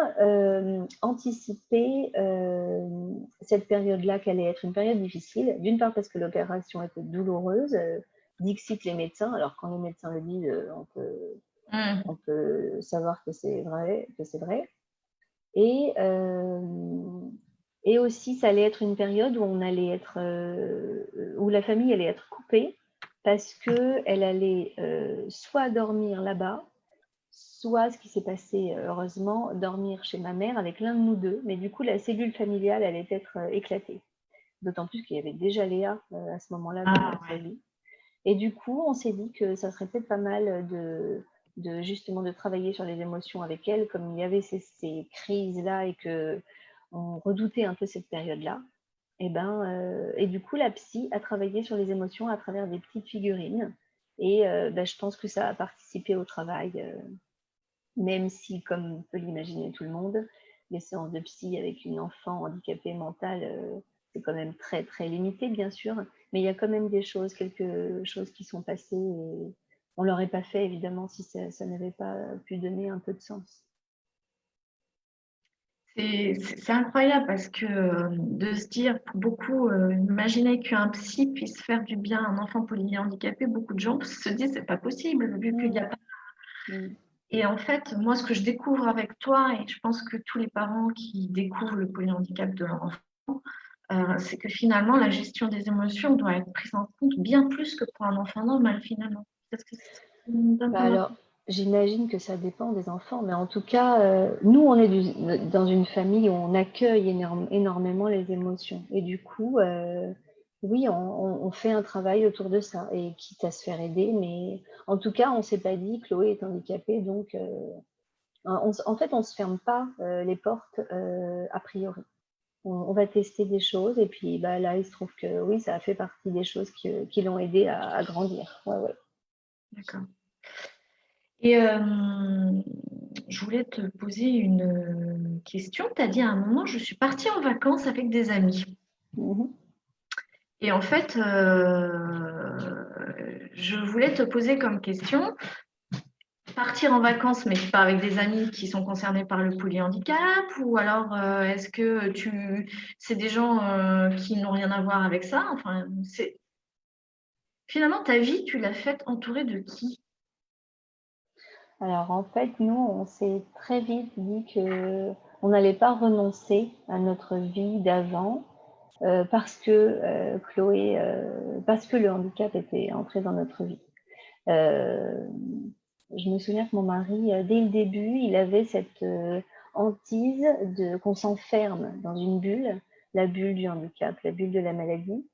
anticiper cette période-là, qu'elle allait être une période difficile. D'une part parce que l'opération était douloureuse, dixit les médecins. Alors quand les médecins le disent, on peut savoir que c'est vrai, Et aussi, ça allait être une période où on allait être, où la famille allait être coupée parce que elle allait soit dormir là-bas, soit ce qui s'est passé heureusement, dormir chez ma mère avec l'un de nous deux. Mais du coup, la cellule familiale allait être éclatée. D'autant plus qu'il y avait déjà Léa à ce moment-là dans notre vie. Et du coup, on s'est dit que ça serait peut-être pas mal justement de travailler sur les émotions avec elle, comme il y avait ces crises-là et que on redoutait un peu cette période-là. Et du coup, la psy a travaillé sur les émotions à travers des petites figurines. Et je pense que ça a participé au travail, même si, comme peut l'imaginer tout le monde, les séances de psy avec une enfant handicapée mentale, c'est quand même très, très limité, bien sûr, mais il y a quand même quelques choses qui sont passées et on ne l'aurait pas fait, évidemment, si ça n'avait pas pu donner un peu de sens. C'est incroyable parce que de se dire, pour beaucoup, imaginer qu'un psy puisse faire du bien à un enfant polyhandicapé, beaucoup de gens se disent c'est pas possible vu qu'il n'y a pas. Et en fait, moi, ce que je découvre avec toi, et je pense que tous les parents qui découvrent le polyhandicap de leur enfant, c'est que finalement, la gestion des émotions doit être prise en compte bien plus que pour un enfant normal, finalement. Est-ce que c'est Alors, j'imagine que ça dépend des enfants, mais en tout cas, nous, on est dans une famille où on accueille énormément les émotions. Et du coup, oui, on fait un travail autour de ça, et quitte à se faire aider, mais en tout cas, on ne s'est pas dit Chloé est handicapée, donc en fait, on ne se ferme pas les portes a priori. On va tester des choses, et puis là, il se trouve que oui, ça a fait partie des choses qui l'ont aidé à grandir. Ouais, ouais. D'accord. Et je voulais te poser une question. Tu as dit à un moment, je suis partie en vacances avec des amis. Et en fait, je voulais te poser comme question, partir en vacances, mais tu pars avec des amis qui sont concernés par le polyhandicap, ou alors est-ce que c'est des gens qui n'ont rien à voir avec ça? Enfin, finalement, ta vie, tu l'as faite entourée de qui? Alors en fait, nous, on s'est très vite dit qu'on n'allait pas renoncer à notre vie d'avant parce que le handicap était entré dans notre vie. Je me souviens que mon mari, dès le début, il avait cette hantise qu'on s'enferme dans une bulle, la bulle du handicap, la bulle de la maladie,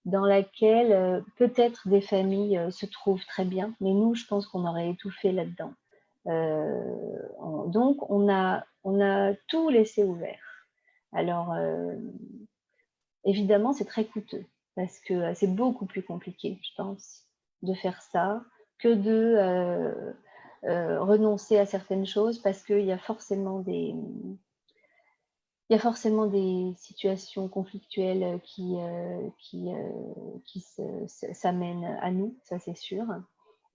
dans laquelle peut-être des familles se trouvent très bien, mais nous, je pense qu'on aurait étouffé là-dedans. Donc, on a tout laissé ouvert. Alors, évidemment, c'est très coûteux, parce que c'est beaucoup plus compliqué, je pense, de faire ça que de renoncer à certaines choses, parce qu'il y a forcément des situations conflictuelles qui s'amènent à nous, ça c'est sûr.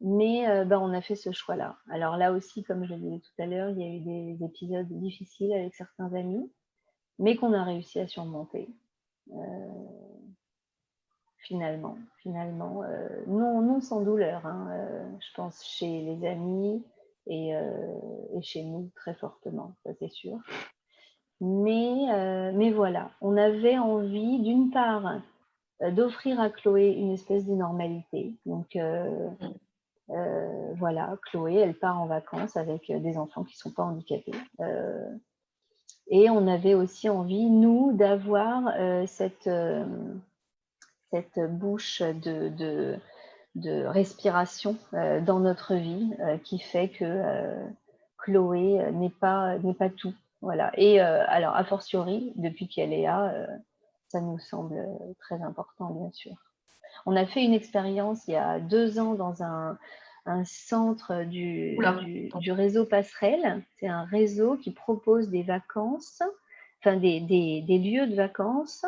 Mais on a fait ce choix-là. Alors là aussi, comme je le disais tout à l'heure, il y a eu des épisodes difficiles avec certains amis, mais qu'on a réussi à surmonter. Finalement, non sans douleur, hein, je pense chez les amis et chez nous très fortement, ça c'est sûr. Mais voilà, on avait envie d'une part d'offrir à Chloé une espèce de normalité. Donc voilà, Chloé, elle part en vacances avec des enfants qui ne sont pas handicapés. Et on avait aussi envie, nous, d'avoir cette bouche de respiration dans notre vie qui fait que Chloé n'est pas tout. Voilà. Et alors, a fortiori, depuis qu'elle est là, ça nous semble très important, bien sûr. On a fait une expérience il y a 2 ans dans un centre du réseau Passerelle. C'est un réseau qui propose des vacances, enfin des lieux de vacances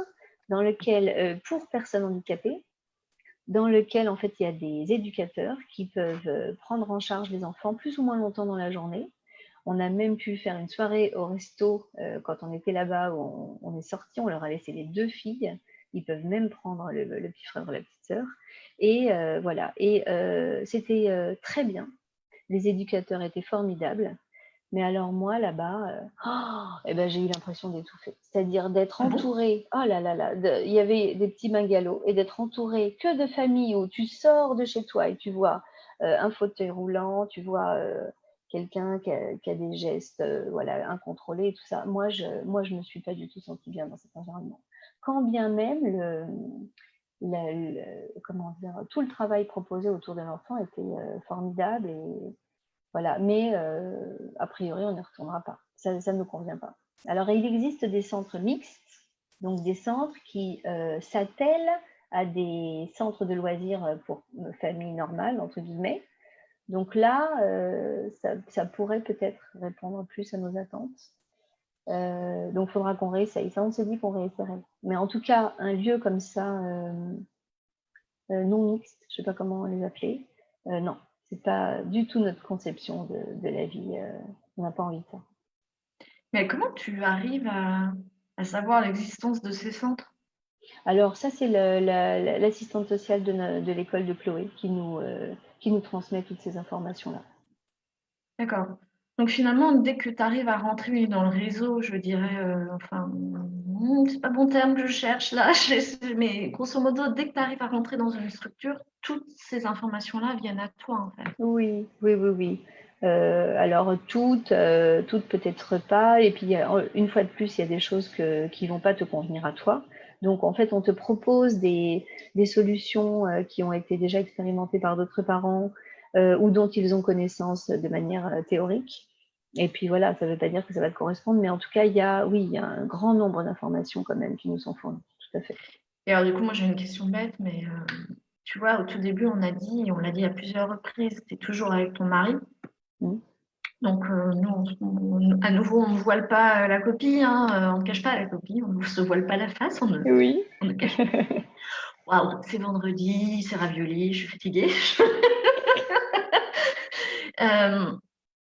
dans lequel, pour personnes handicapées, dans lequel en fait il y a des éducateurs qui peuvent prendre en charge les enfants plus ou moins longtemps dans la journée. On a même pu faire une soirée au resto quand on était là-bas, où on est sorti, on leur a laissé les 2 filles. Ils peuvent même prendre le petit frère ou la petite sœur. Et voilà. Et c'était très bien. Les éducateurs étaient formidables. Mais alors moi, là-bas, j'ai eu l'impression d'étouffer. C'est-à-dire d'être entourée, oh là là là, il y avait des petits bungalows, et d'être entourée que de familles où tu sors de chez toi et tu vois un fauteuil roulant, tu vois quelqu'un qui a des gestes voilà, incontrôlés et tout ça. Moi, je me suis pas du tout sentie bien dans cet environnement. Quand bien même comment dire, tout le travail proposé autour de l'enfant était formidable et voilà, mais a priori, on n'y retournera pas. Ça ne nous convient pas. Alors, il existe des centres mixtes, donc des centres qui s'attellent à des centres de loisirs pour familles normales, entre guillemets. Donc là, ça pourrait peut-être répondre plus à nos attentes. Donc, il faudra qu'on réessaye. Ça, on s'est dit qu'on réessayerait. Mais en tout cas, un lieu comme ça, non mixte, je ne sais pas comment les appeler, non. C'est pas du tout notre conception de la vie. On n'a pas envie de ça. Mais comment tu arrives à savoir l'existence de ces centres? Alors ça, c'est l'assistante sociale de l'école de Chloé qui nous transmet toutes ces informations-là. D'accord. Donc finalement, dès que tu arrives à rentrer dans le réseau, je dirais, c'est pas bon terme que je cherche là, mais grosso modo, dès que tu arrives à rentrer dans une structure, toutes ces informations-là viennent à toi en fait. Oui. Alors toutes peut-être pas, et puis une fois de plus, il y a des choses qui vont pas te convenir à toi. Donc en fait, on te propose des solutions qui ont été déjà expérimentées par d'autres parents ou dont ils ont connaissance de manière théorique. Et puis voilà, ça ne veut pas dire que ça va te correspondre, mais en tout cas, il y a un grand nombre d'informations quand même qui nous sont fournies, tout à fait. Et alors du coup, moi j'ai une question bête, mais tu vois, au tout début, on l'a dit à plusieurs reprises, tu es toujours avec ton mari. Mmh. Donc nous, à nouveau, on ne voile pas la copie, hein, on ne cache pas la copie, on ne se voile pas la face, Oui. on ne cache pas. Waouh, c'est vendredi, c'est ravioli, je suis fatiguée.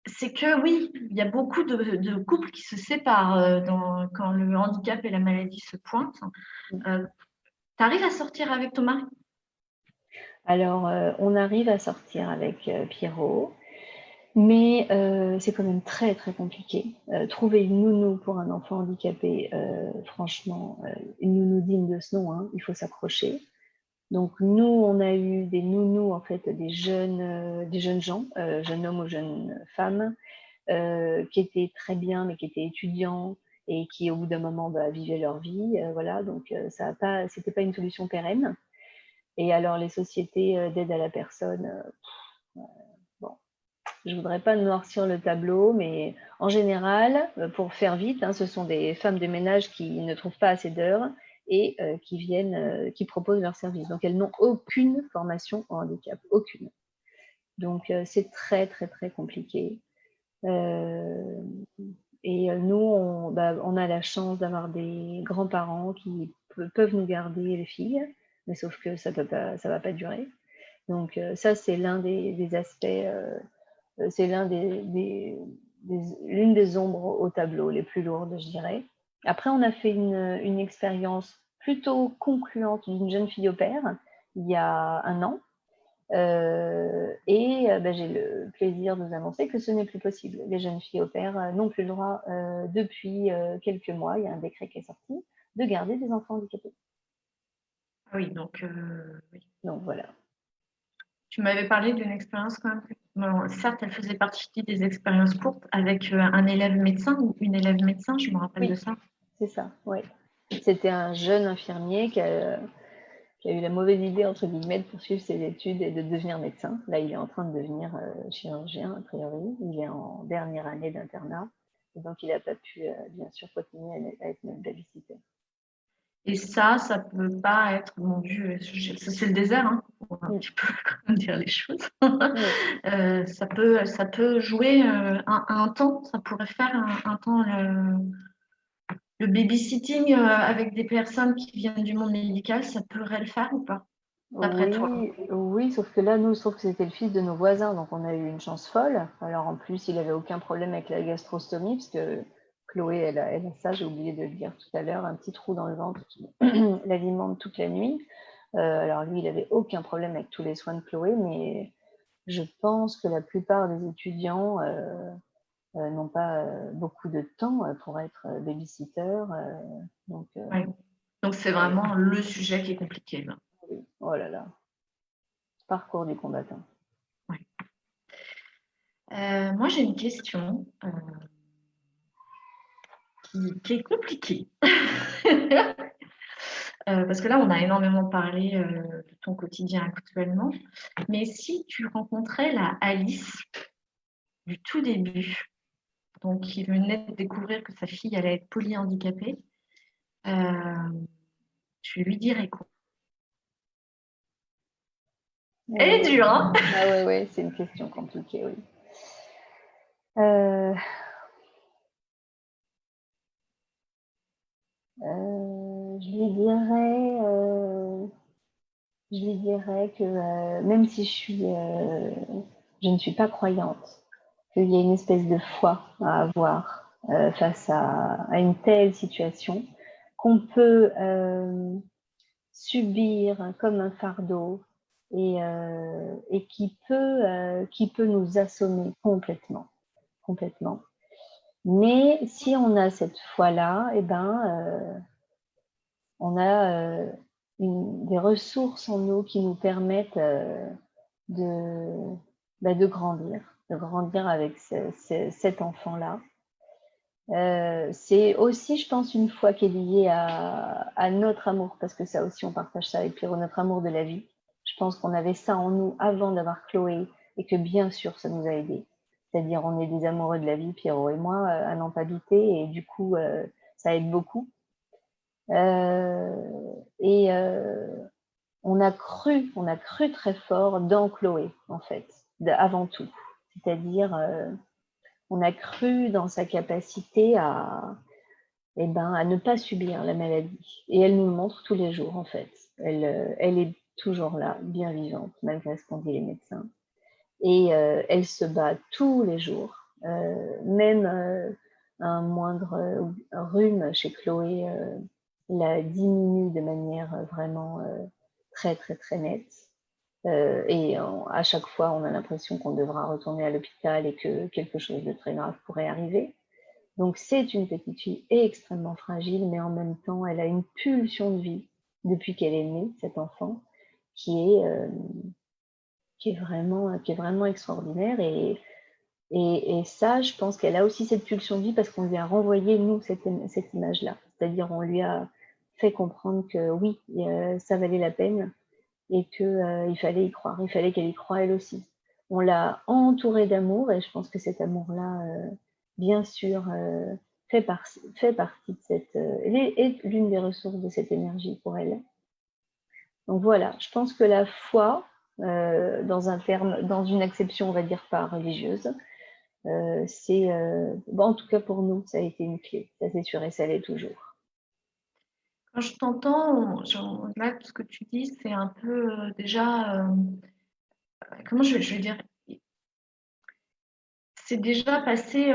C'est que oui, il y a beaucoup de couples qui se séparent quand le handicap et la maladie se pointent. Tu arrives à sortir avec ton mari? Alors, on arrive à sortir avec Pierrot. Mais c'est quand même très, très compliqué. Trouver une nounou pour un enfant handicapé, franchement, une nounou digne de ce nom, hein, il faut s'accrocher. Donc nous, on a eu des nounous, en fait, des jeunes gens, jeunes hommes ou jeunes femmes, qui étaient très bien, mais qui étaient étudiants et qui, au bout d'un moment, vivaient leur vie. Voilà, donc ça a pas, c'était pas une solution pérenne. Et alors, les sociétés d'aide à la personne, bon, je voudrais pas noircir le tableau, mais en général, pour faire vite, hein, ce sont des femmes de ménage qui ne trouvent pas assez d'heures et qui viennent, qui proposent leurs services. Donc, elles n'ont aucune formation en handicap, aucune. Donc, c'est très, très, très compliqué. Euh, et nous, on a la chance d'avoir des grands-parents qui peuvent nous garder les filles, mais sauf que ça va pas durer. Donc, ça, c'est l'un des aspects, c'est l'une des ombres au tableau, les plus lourdes, je dirais. Après, on a fait une expérience plutôt concluante d'une jeune fille au père il y a un an. J'ai le plaisir de vous annoncer que ce n'est plus possible. Les jeunes filles au pair n'ont plus le droit, depuis quelques mois, il y a un décret qui est sorti, de garder des enfants handicapés. Ah oui, donc oui. Donc voilà. Tu m'avais parlé d'une expérience quand même. Bon, certes, elle faisait partie des expériences courtes avec un élève médecin ou une élève médecin, je me rappelle de Oui, ça. c'est ça, oui. C'était un jeune infirmier qui a eu la mauvaise idée, entre guillemets, de poursuivre ses études et de devenir médecin. Là, il est en train de devenir chirurgien, a priori. Il est en dernière année d'internat. Et donc, il n'a pas pu, bien sûr, continuer à être notre babysitter. Et ça peut pas être, mon Dieu, c'est le désert, hein, pour un Mm. petit peu quand même dire les choses. Oui. Ça peut jouer un temps, ça pourrait faire un temps le babysitting avec des personnes qui viennent du monde médical, ça pourrait le faire ou pas, d'après toi? Oui, oui, sauf que là, nous, il se trouve que c'était le fils de nos voisins, donc on a eu une chance folle. Alors en plus, il avait aucun problème avec la gastrostomie, parce que Chloé, elle a ça, j'ai oublié de le dire tout à l'heure, un petit trou dans le ventre qui l'alimente toute la nuit. Alors lui, il avait aucun problème avec tous les soins de Chloé, mais je pense que la plupart des étudiants n'ont pas beaucoup de temps pour être babysitter. Donc, Ouais. Donc c'est voilà. vraiment le sujet qui est compliqué là. Oui. Oh là là, parcours du combattant. Ouais. Moi j'ai une question qui est compliquée. Parce que là, on a énormément parlé de ton quotidien actuellement. Mais si tu rencontrais la Alice du tout début, donc qui venait de découvrir que sa fille allait être polyhandicapée, euh, tu lui dirais quoi? Elle est dure, hein? Ah ouais, ouais, c'est une question compliquée, oui. Euh, je lui dirais que même si je ne suis pas croyante, qu'il y a une espèce de foi à avoir face à une telle situation, qu'on peut subir comme un fardeau et qui peut nous assommer complètement, complètement. Mais si on a cette foi-là, eh ben, on a des ressources en nous qui nous permettent de, de grandir avec cet enfant-là. C'est aussi, je pense, une foi qui est liée à notre amour, parce que ça aussi, on partage ça avec Pierrot, notre amour de la vie. Je pense qu'on avait ça en nous avant d'avoir Chloé et que bien sûr, ça nous a aidés. C'est-à-dire, on est des amoureux de la vie, Pierrot et moi, à n'en pas douter, et du coup, ça aide beaucoup. Et on a cru très fort dans Chloé, en fait, avant tout. C'est-à-dire, on a cru dans sa capacité à ne pas subir la maladie. Et elle nous le montre tous les jours, en fait. Elle est toujours là, bien vivante, malgré ce qu'ont dit les médecins. Et elle se bat tous les jours. Même un moindre rhume chez Chloé la diminue de manière vraiment très, très, très nette. À chaque fois, on a l'impression qu'on devra retourner à l'hôpital et que quelque chose de très grave pourrait arriver. Donc, c'est une petite fille extrêmement fragile, mais en même temps, elle a une pulsion de vie depuis qu'elle est née, cet enfant, qui est, euh, qui est vraiment extraordinaire. Et ça, je pense qu'elle a aussi cette pulsion de vie parce qu'on lui a renvoyé, nous, cette image-là. C'est-à-dire, on lui a fait comprendre que oui, ça valait la peine et qu'il fallait y croire. Il fallait qu'elle y croie elle aussi. On l'a entourée d'amour et je pense que cet amour-là, bien sûr, fait partie de cette. Est l'une des ressources de cette énergie pour elle. Donc voilà, je pense que la foi, dans une acception, on va dire, pas religieuse, bon, en tout cas pour nous, ça a été une clé, ça c'est sûr et ça l'est toujours. Quand je t'entends, là, ce que tu dis, c'est un peu déjà, comment je vais dire, c'est déjà passé,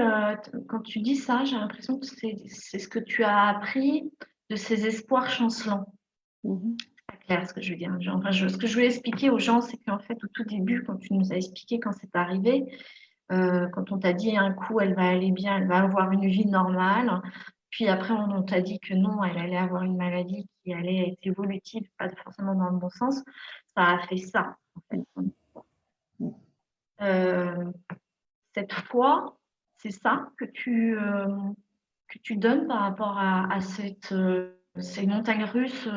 quand tu dis ça, j'ai l'impression que c'est ce que tu as appris de ces espoirs chancelants. Mhm. C'est pas clair ce que je veux dire. Enfin, ce que je voulais expliquer aux gens, c'est qu'en fait, au tout début, quand tu nous as expliqué quand c'est arrivé, quand on t'a dit un coup, elle va aller bien, elle va avoir une vie normale. Puis après, on t'a dit que non, elle allait avoir une maladie qui allait être évolutive, pas forcément dans le bon sens. Ça a fait ça, en fait. Euh, cette foi, c'est ça que tu donnes par rapport à ces montagnes russes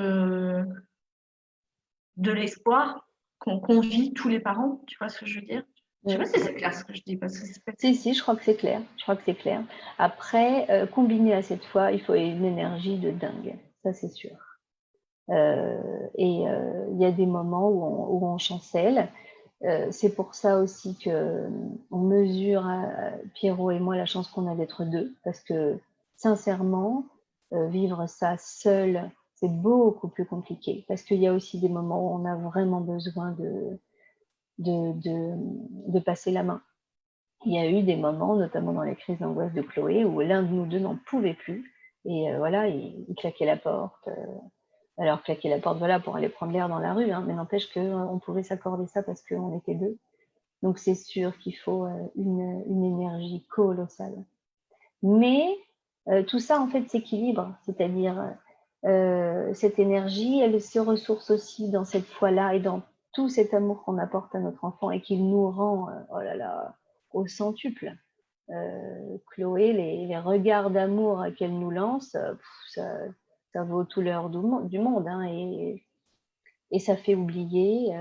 de l'espoir qu'on vit tous les parents. Tu vois ce que je veux dire? Je sais pas Oui. si c'est clair ce que je dis, parce que c'est pas... Si, je crois que c'est clair. Je crois que c'est clair. Après, combiné à cette foi, il faut une énergie de dingue. Ça, c'est sûr. Il y a des moments où on chancelle. C'est pour ça aussi que on mesure, Pierrot et moi, la chance qu'on a d'être deux. Parce que, sincèrement, vivre ça seul, c'est beaucoup plus compliqué. Parce qu'il y a aussi des moments où on a vraiment besoin de passer la main. Il y a eu des moments, notamment dans les crises d'angoisse de Chloé, où l'un de nous deux n'en pouvait plus. Et voilà, il claquait la porte. Alors, claquer la porte, voilà, pour aller prendre l'air dans la rue, hein, mais n'empêche qu'on pouvait s'accorder ça parce qu'on était deux. Donc, c'est sûr qu'il faut une énergie colossale. Mais tout ça, en fait, s'équilibre. C'est-à-dire, cette énergie, elle se ressource aussi dans cette foi-là et dans tout cet amour qu'on apporte à notre enfant et qu'il nous rend, oh là là, au centuple. Chloé, les regards d'amour qu'elle nous lance, ça vaut tout l'or du monde, hein, et ça fait oublier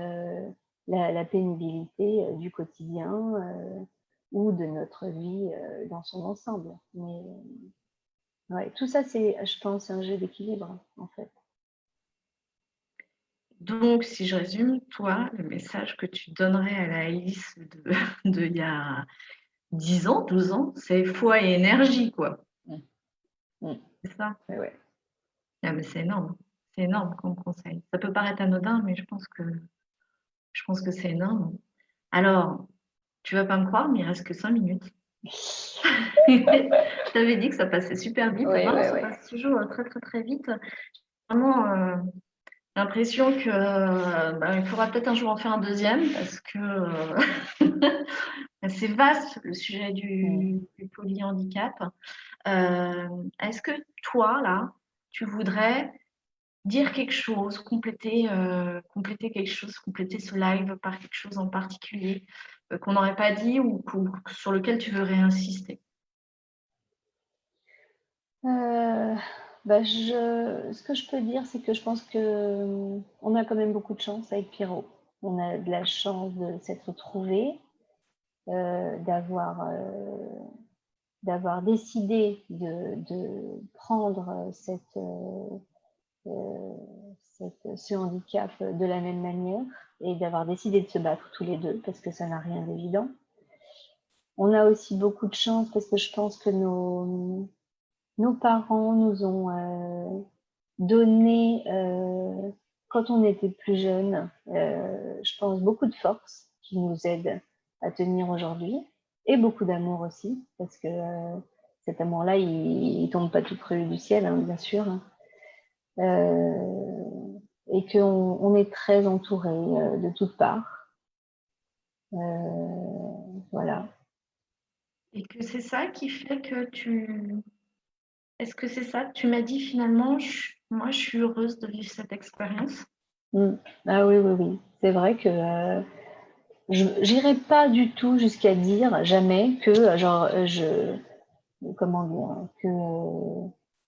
la pénibilité du quotidien ou de notre vie dans son ensemble. Mais ouais, tout ça, c'est, je pense, un jeu d'équilibre, en fait. Donc, si je résume, toi, le message que tu donnerais à la Alice de il y a 10 ans, 12 ans, c'est foi et énergie, quoi. Mm. Mm. C'est ça. Ouais, ouais. Ah, mais c'est énorme. C'est énorme comme conseil. Ça peut paraître anodin, mais je pense que c'est énorme. Alors, tu vas pas me croire, mais il reste que 5 minutes. Je t'avais dit que ça passait super vite. Ouais, Vraiment, ouais, ça ouais. passe toujours très, très, très vite. Vraiment, l'impression que il faudra peut-être un jour en faire un deuxième parce que c'est vaste le sujet Mm. du polyhandicap. Est-ce que toi, là, tu voudrais dire quelque chose, compléter quelque chose, compléter ce live par quelque chose en particulier qu'on n'aurait pas dit ou sur lequel tu veux réinsister? Euh, ce que je peux dire, c'est que je pense que on a quand même beaucoup de chance avec Pierrot. On a de la chance de s'être trouvés, euh, d'avoir d'avoir décidé de prendre euh, ce handicap de la même manière et d'avoir décidé de se battre tous les deux parce que ça n'a rien d'évident. On a aussi beaucoup de chance parce que je pense que nos parents nous ont donné, quand on était plus jeune, je pense beaucoup de force qui nous aide à tenir aujourd'hui et beaucoup d'amour aussi parce que cet amour-là, il tombe pas tout cru du ciel, hein, bien sûr. et qu'on est très entouré de toutes parts. Voilà. Et que c'est ça qui fait que Est-ce que c'est ça? Tu m'as dit finalement, moi, je suis heureuse de vivre cette expérience. Ah oui, oui, oui. C'est vrai que je n'irai pas du tout jusqu'à dire jamais que, comment dire, que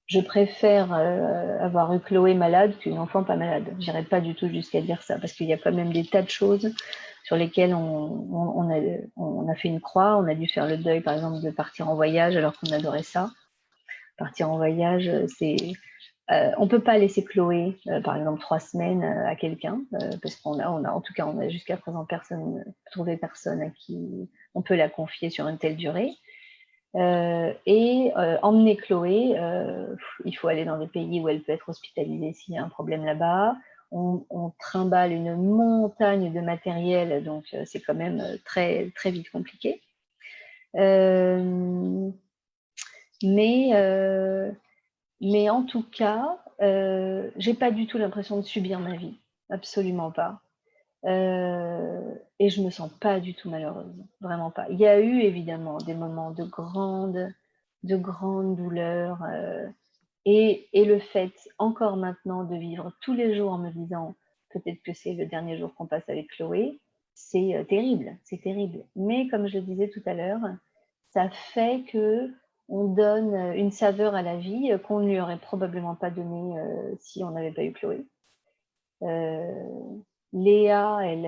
je préfère avoir eu Chloé malade qu'une enfant pas malade. J'irai pas du tout jusqu'à dire ça, parce qu'il y a quand même des tas de choses sur lesquelles on a fait une croix, on a dû faire le deuil, par exemple, de partir en voyage alors qu'on adorait ça. Partir en voyage, on peut pas laisser Chloé, par exemple, 3 semaines à quelqu'un, parce en tout cas, on a jusqu'à présent trouvé personne à qui on peut la confier sur une telle durée. Emmener Chloé, il faut aller dans des pays où elle peut être hospitalisée s'il y a un problème là-bas. On trimballe une montagne de matériel, donc c'est quand même très, très vite compliqué. Mais en tout cas, j'ai pas du tout l'impression de subir ma vie, absolument pas. Et je me sens pas du tout malheureuse, vraiment pas. Il y a eu évidemment des moments de grande douleur, et le fait encore maintenant de vivre tous les jours en me disant peut-être que c'est le dernier jour qu'on passe avec Chloé, c'est terrible, c'est terrible. Mais comme je le disais tout à l'heure, ça fait que on donne une saveur à la vie qu'on ne lui aurait probablement pas donnée si on n'avait pas eu Chloé. Léa, elle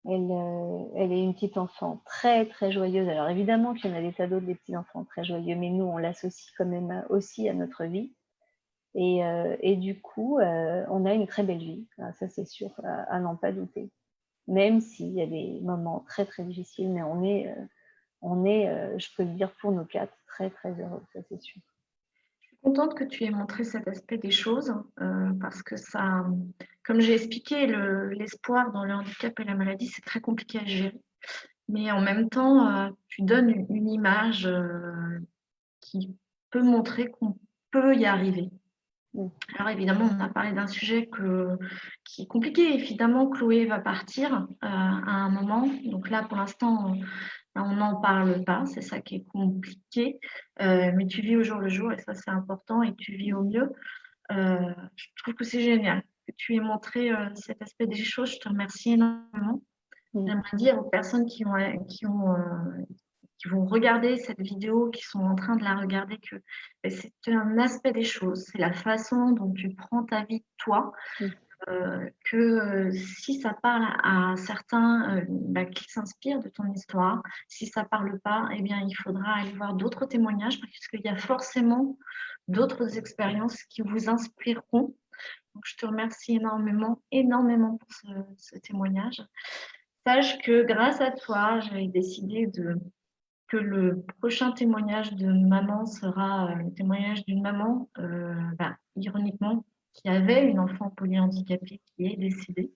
est une petite enfant très, très joyeuse. Alors évidemment qu'il y en a des tas d'autres, des petits enfants très joyeux, mais nous, on l'associe quand même aussi à notre vie. Et du coup, on a une très belle vie, ça c'est sûr, à n'en pas douter. Même s'il y a des moments très, très difficiles, mais on est, je peux le dire pour nos 4, très, très heureux, ça c'est sûr. Je suis contente que tu aies montré cet aspect des choses parce que ça, comme j'ai expliqué, l'espoir dans le handicap et la maladie, c'est très compliqué à gérer. Mais en même temps, tu donnes une image qui peut montrer qu'on peut y arriver. Mm. Alors évidemment, on a parlé d'un sujet qui est compliqué. Évidemment, Chloé va partir à un moment. Donc là, pour l'instant, on n'en parle pas. C'est ça qui est compliqué. Mais tu vis au jour le jour et ça, c'est important et tu vis au mieux. Je trouve que c'est génial que tu aies montré cet aspect des choses. Je te remercie énormément. Mm. J'aimerais dire aux personnes qui vont regarder cette vidéo, qui sont en train de la regarder, que c'est un aspect des choses, c'est la façon dont tu prends ta vie toi, Mm. si ça parle à certains qui s'inspirent de ton histoire, si ça parle pas, eh bien il faudra aller voir d'autres témoignages parce qu'il y a forcément d'autres expériences qui vous inspireront. Donc je te remercie énormément, énormément pour ce témoignage. Sache que grâce à toi, j'ai décidé que le prochain témoignage de maman sera le témoignage d'une maman, ironiquement, qui avait une enfant polyhandicapée qui est décédée.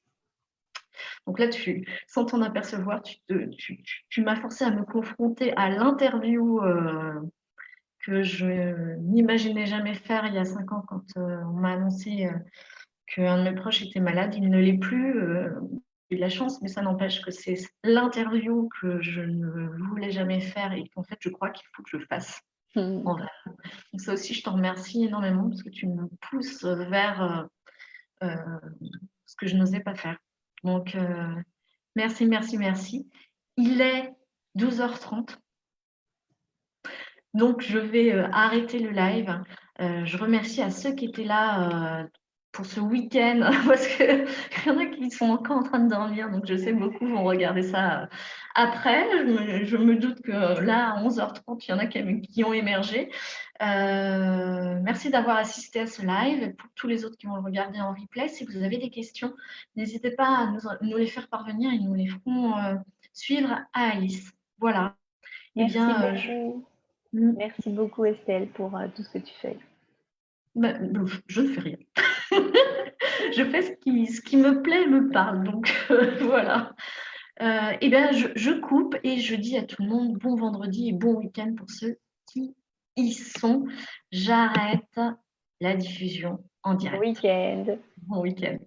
Donc là, sans t'en apercevoir, tu m'as forcé à me confronter à l'interview que je n'imaginais jamais faire il y a 5 ans quand on m'a annoncé qu'un de mes proches était malade. Il ne l'est plus. J'ai eu de la chance, mais ça n'empêche que c'est l'interview que je ne voulais jamais faire et qu'en fait, je crois qu'il faut que je fasse. Mm. Donc ça aussi, je te remercie énormément parce que tu me pousses vers ce que je n'osais pas faire. Donc, merci, merci, merci. Il est 12h30. Donc, je vais arrêter le live. Je remercie à ceux qui étaient là pour ce week-end parce qu'il y en a qui sont encore en train de dormir. Donc, je sais que beaucoup vont regarder ça après. Je me doute que là, à 11h30, il y en a qui ont émergé. Merci d'avoir assisté à ce live. Pour tous les autres qui vont le regarder en replay, si vous avez des questions, n'hésitez pas à nous les faire parvenir et nous les ferons suivre à Alice. Voilà. Merci beaucoup. Merci beaucoup Estelle pour tout ce que tu fais. Je ne fais rien. Je fais ce qui me plaît, me parle. Donc voilà. Je coupe et je dis à tout le monde bon vendredi et bon week-end pour ceux qui y sont. J'arrête la diffusion en Bon direct. week-end. Bon week-end.